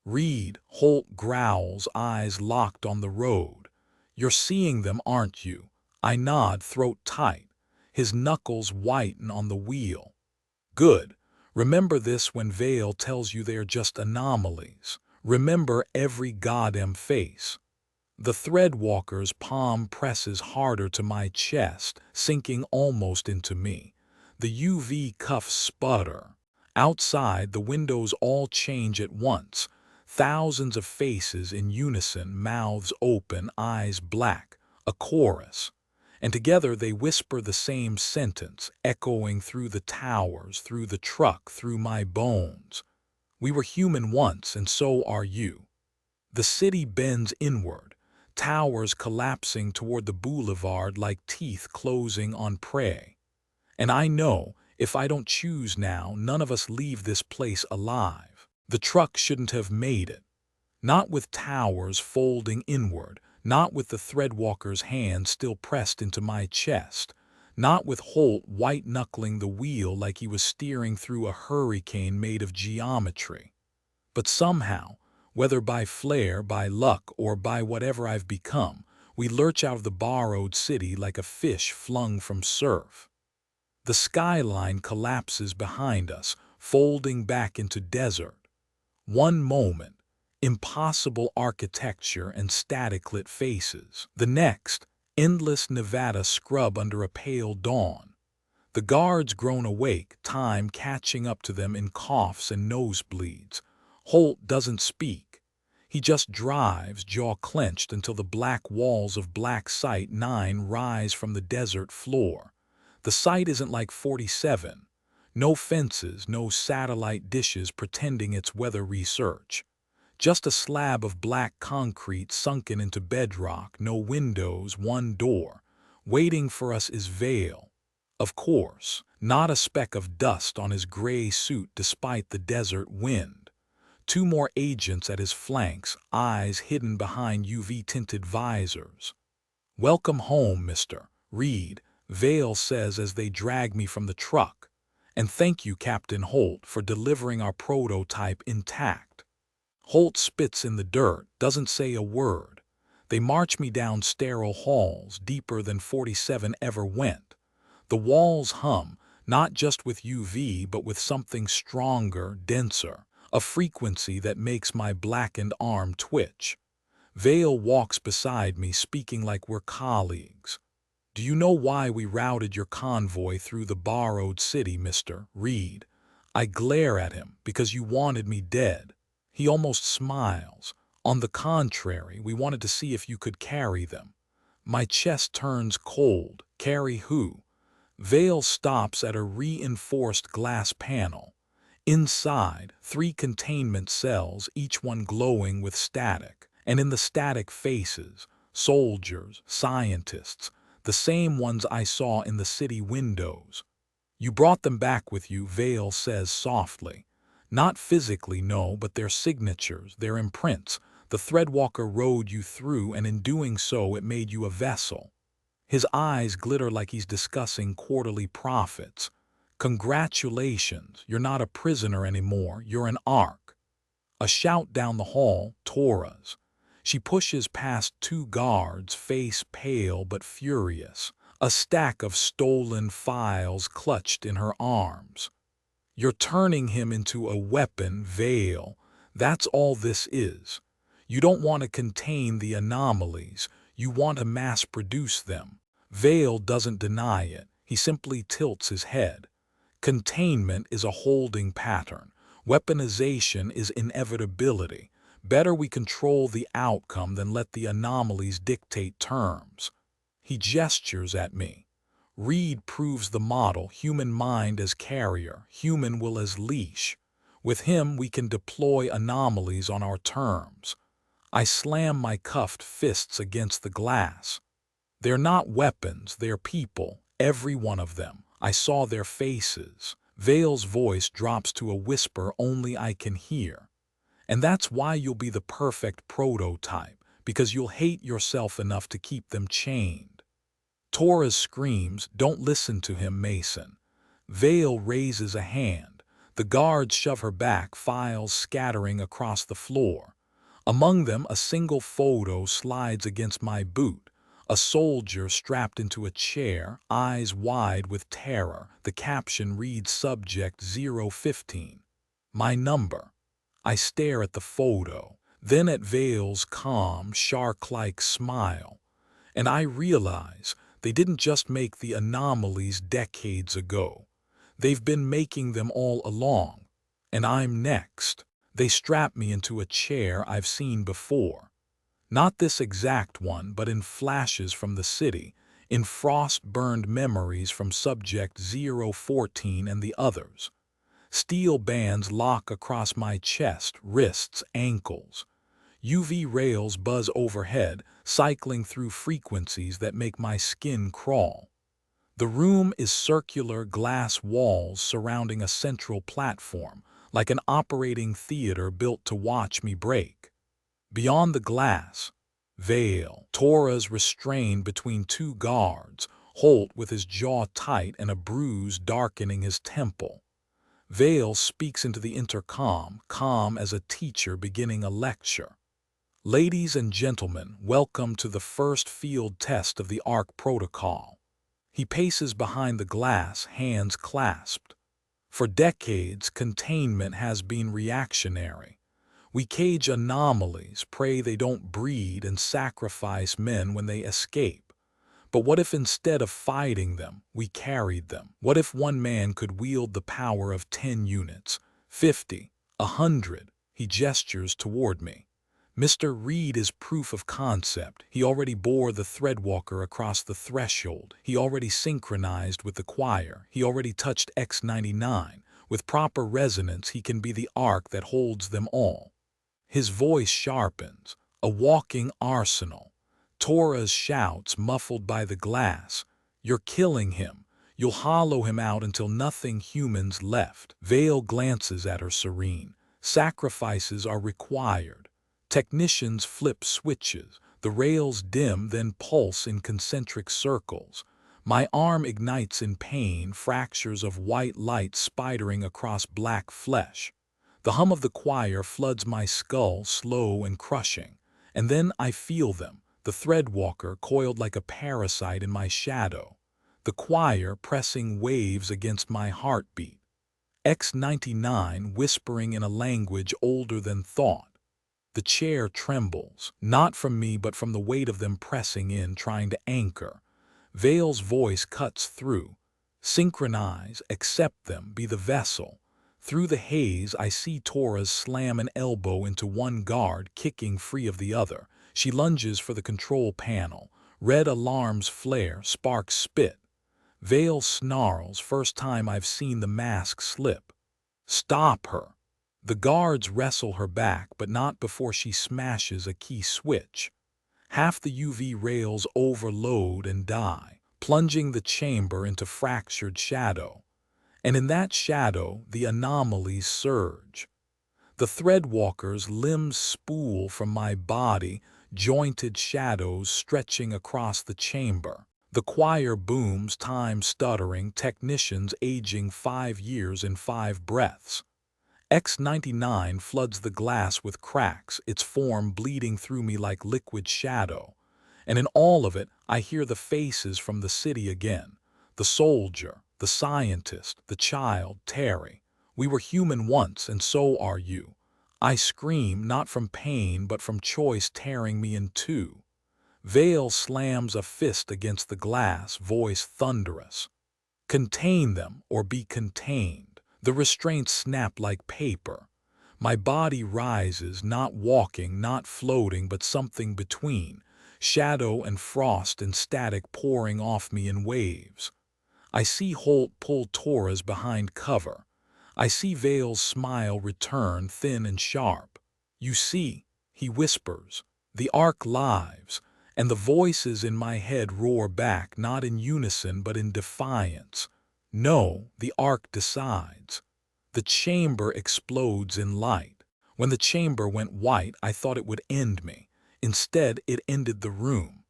Reed, Holt growls, eyes locked on the road. You're seeing them, aren't you? I nod, throat tight. His knuckles whiten on the wheel. Good. Remember this when Vale tells you they're just anomalies. Remember every goddamn face. The threadwalker's palm presses harder to my chest, sinking almost into me. The UV cuffs sputter. Outside, the windows all change at once. Thousands of faces in unison, mouths open, eyes black, a chorus. And together they whisper the same sentence, echoing through the towers, through the truck, through my bones. We were human once, and so are you. The city bends inward, towers collapsing toward the boulevard like teeth closing on prey. And I know, if I don't choose now, none of us leave this place alive. The truck shouldn't have made it. Not with towers folding inward, not with the threadwalker's hand still pressed into my chest, not with Holt white-knuckling the wheel like he was steering through a hurricane made of geometry. But somehow, whether by flair, by luck, or by whatever I've become, we lurch out of the borrowed city like a fish flung from surf. The skyline collapses behind us, folding back into desert. One moment, impossible architecture and static-lit faces. The next, endless Nevada scrub under a pale dawn. The guards groan awake, time catching up to them in coughs and nosebleeds. Holt doesn't speak. He just drives, jaw clenched, until the black walls of Black Site 9 rise from the desert floor. The site isn't like 47. No fences, no satellite dishes pretending it's weather research. Just a slab of black concrete sunken into bedrock, no windows, one door. Waiting for us is Vale. Of course, not a speck of dust on his gray suit despite the desert wind. Two more agents at his flanks, eyes hidden behind UV-tinted visors. "Welcome home, Mr. Reed," Vale says as they drag me from the truck. "And thank you, Captain Holt, for delivering our prototype intact." Holt spits in the dirt, doesn't say a word. They march me down sterile halls, deeper than 47 ever went. The walls hum, not just with UV, but with something stronger, denser, a frequency that makes my blackened arm twitch. Vale walks beside me, speaking like we're colleagues. "Do you know why we routed your convoy through the borrowed city, Mr. Reed?" I glare at him. "Because you wanted me dead." He almost smiles. "On the contrary, we wanted to see if you could carry them." My chest turns cold. Carry who? Vale stops at a reinforced glass panel. Inside, 3 containment cells, each one glowing with static. And in the static faces, soldiers, scientists, the same ones I saw in the city windows. "You brought them back with you," Vale says softly. "Not physically, no, but their signatures, their imprints. The threadwalker rode you through, and in doing so it made you a vessel." His eyes glitter like he's discussing quarterly profits. "Congratulations, you're not a prisoner anymore, you're an ark." A shout down the hall, Tora's. She pushes past 2 guards, face pale but furious, a stack of stolen files clutched in her arms. "You're turning him into a weapon, Vale. That's all this is. You don't want to contain the anomalies, you want to mass-produce them." Vale doesn't deny it, he simply tilts his head. Containment is a holding pattern. Weaponization is inevitability. Better we control the outcome than let the anomalies dictate terms. He gestures at me. "Reed proves the model, human mind as carrier, human will as leash. With him we can deploy anomalies on our terms." I slam my cuffed fists against the glass. "They're not weapons, they're people, every one of them. I saw their faces." Vale's voice drops to a whisper only I can hear. "And that's why you'll be the perfect prototype, because you'll hate yourself enough to keep them chained." Torres screams, "Don't listen to him, Mason." Vale raises a hand. The guards shove her back, files scattering across the floor. Among them, a single photo slides against my boot. A soldier strapped into a chair, eyes wide with terror. The caption reads Subject 015. My number. I stare at the photo, then at Vale's calm, shark-like smile. And I realize they didn't just make the anomalies decades ago. They've been making them all along. And I'm next. They strap me into a chair I've seen before. Not this exact one, but in flashes from the city, in frost-burned memories from Subject 014 and the others. Steel bands lock across my chest, wrists, ankles. UV rails buzz overhead, cycling through frequencies that make my skin crawl. The room is circular glass walls surrounding a central platform, like an operating theater built to watch me break. Beyond the glass, Vale. Torres restrained between two guards, Holt with his jaw tight and a bruise darkening his temple. Vale speaks into the intercom, calm as a teacher beginning a lecture. Ladies and gentlemen, welcome to the first field test of the Ark Protocol. He paces behind the glass, hands clasped. For decades, containment has been reactionary. We cage anomalies, pray they don't breed, and sacrifice men when they escape. But what if instead of fighting them, we carried them? What if one man could wield the power of 10 units, 50, 100? He gestures toward me. Mr. Reed is proof of concept. He already bore the threadwalker across the threshold. He already synchronized with the choir. He already touched X99. With proper resonance, he can be the ark that holds them all. His voice sharpens, a walking arsenal. Torres shouts, muffled by the glass, "You're killing him. You'll hollow him out until nothing human's left." Vale glances at her serene. Sacrifices are required. Technicians flip switches. The rails dim, then pulse in concentric circles. My arm ignites in pain, fractures of white light spidering across black flesh. The hum of the choir floods my skull, slow and crushing. And then I feel them, the threadwalker coiled like a parasite in my shadow. The choir pressing waves against my heartbeat. X99 whispering in a language older than thought. The chair trembles, not from me but from the weight of them pressing in, trying to anchor. Vale's voice cuts through. Synchronize, accept them, be the vessel. Through the haze, I see Torres slam an elbow into one guard, kicking free of the other. She lunges for the control panel. Red alarms flare, sparks spit. Vale snarls, first time I've seen the mask slip. Stop her. The guards wrestle her back, but not before she smashes a key switch. Half the UV rails overload and die, plunging the chamber into fractured shadow. And in that shadow, the anomalies surge. The threadwalker's limbs spool from my body, jointed shadows stretching across the chamber. The choir booms, time stuttering, technicians aging 5 years in 5 breaths. X99 floods the glass with cracks, its form bleeding through me like liquid shadow. And in all of it, I hear the faces from the city again. The soldier, the scientist, the child, Terry. We were human once, and so are you. I scream, not from pain, but from choice tearing me in two. Vale slams a fist against the glass, voice thunderous. Contain them, or be contained. The restraints snap like paper. My body rises, not walking, not floating, but something between. Shadow and frost and static pouring off me in waves. I see Holt pull Torres behind cover. I see Vale's smile return, thin and sharp. You see, he whispers, the ark lives, and the voices in my head roar back, not in unison but in defiance. No, the ark decides. The chamber explodes in light. When the chamber went white, I thought it would end me. Instead, it ended the room.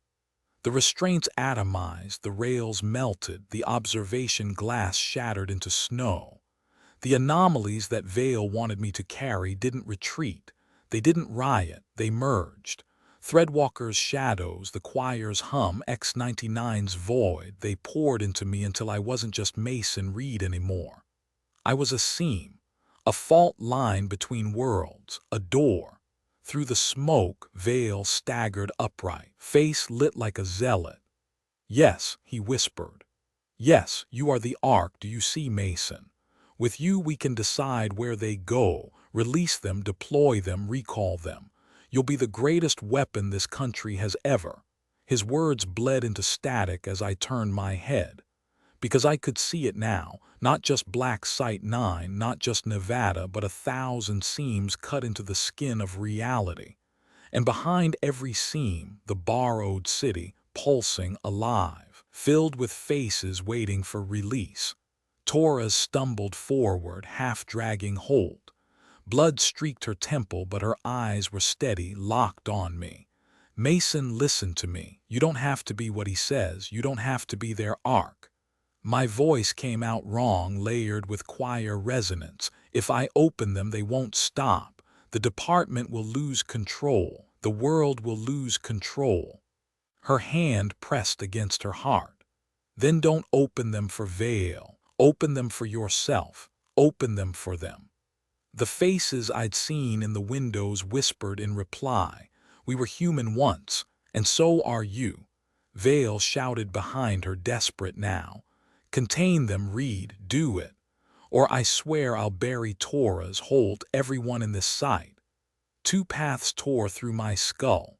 The restraints atomized, the rails melted, the observation glass shattered into snow. The anomalies that Vale wanted me to carry didn't retreat. They didn't riot, they merged. Threadwalker's shadows, the choir's hum, X99's void, they poured into me until I wasn't just Mason Reed anymore. I was a seam, a fault line between worlds, a door. Through the smoke, Vale staggered upright, face lit like a zealot. Yes, he whispered. Yes, you are the ark, do you see, Mason? With you we can decide where they go, release them, deploy them, recall them. You'll be the greatest weapon this country has ever. His words bled into static as I turned my head. Because I could see it now, not just Black Site 9, not just Nevada, but 1,000 seams cut into the skin of reality. And behind every seam, the borrowed city, pulsing, alive, filled with faces waiting for release. Torres stumbled forward, half dragging Holt. Blood streaked her temple, but her eyes were steady, locked on me. Mason, listen to me. You don't have to be what he says. You don't have to be their arc. My voice came out wrong, layered with choir resonance. If I open them, they won't stop. The department will lose control. The world will lose control. Her hand pressed against her heart. Then don't open them for Vale. Open them for yourself. Open them for them. The faces I'd seen in the windows whispered in reply. We were human once, and so are you. Vale shouted behind her, desperate now. Contain them, Reed, do it. Or I swear I'll bury Torres, Holt, everyone in this site. Two paths tore through my skull.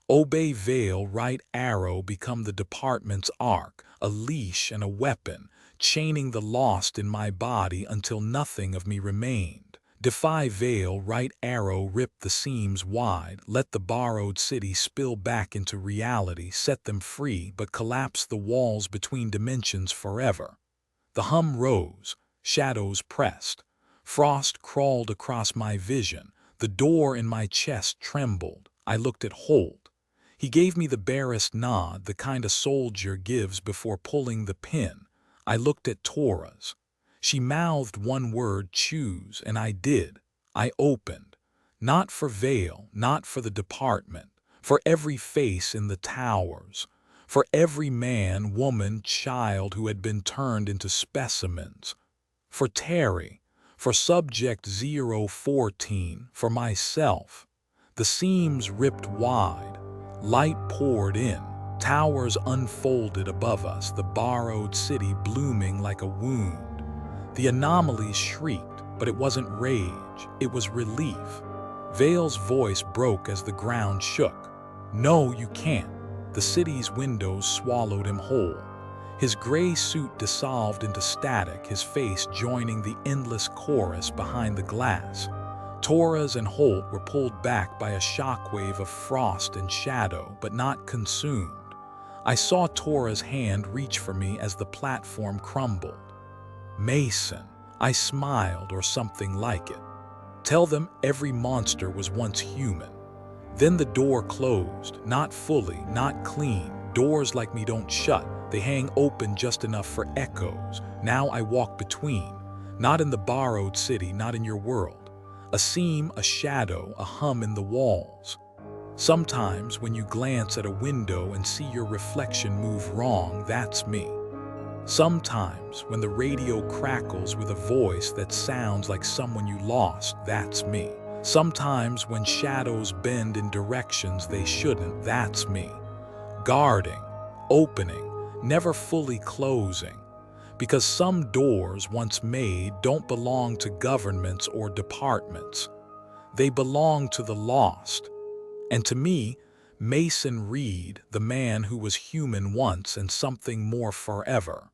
Obey Vale, right arrow become the department's arc, a leash and a weapon, chaining the lost in my body until nothing of me remained. Defy Vale, right arrow rip the seams wide, let the borrowed city spill back into reality, set them free, but collapse the walls between dimensions forever. The hum rose, shadows pressed. Frost crawled across my vision, the door in my chest trembled. I looked at Holt. He gave me the barest nod, the kind a soldier gives before pulling the pin. I looked at Torres. She mouthed one word, choose, and I did. I opened. Not for Vale, not for the department, for every face in the towers, for every man, woman, child who had been turned into specimens, for Terry, for Subject 014, for myself. The seams ripped wide. Light poured in. Towers unfolded above us, the borrowed city blooming like a wound. The anomalies shrieked, but it wasn't rage, it was relief. Vale's voice broke as the ground shook. No, you can't. The city's windows swallowed him whole. His gray suit dissolved into static, his face joining the endless chorus behind the glass. Torres and Holt were pulled back by a shockwave of frost and shadow, but not consumed. I saw Torres' hand reach for me as the platform crumbled. Mason, I smiled, or something like it. Tell them every monster was once human. Then the door closed, not fully, not clean. Doors like me don't shut, they hang open just enough for echoes. Now I walk between, not in the borrowed city, not in your world. A seam, a shadow, a hum in the walls. Sometimes when you glance at a window and see your reflection move wrong, that's me. Sometimes when the radio crackles with a voice that sounds like someone you lost, that's me. Sometimes when shadows bend in directions they shouldn't, that's me. Guarding, opening, never fully closing. Because some doors once made don't belong to governments or departments. They belong to the lost. And to me, Mason Reed, the man who was human once and something more forever.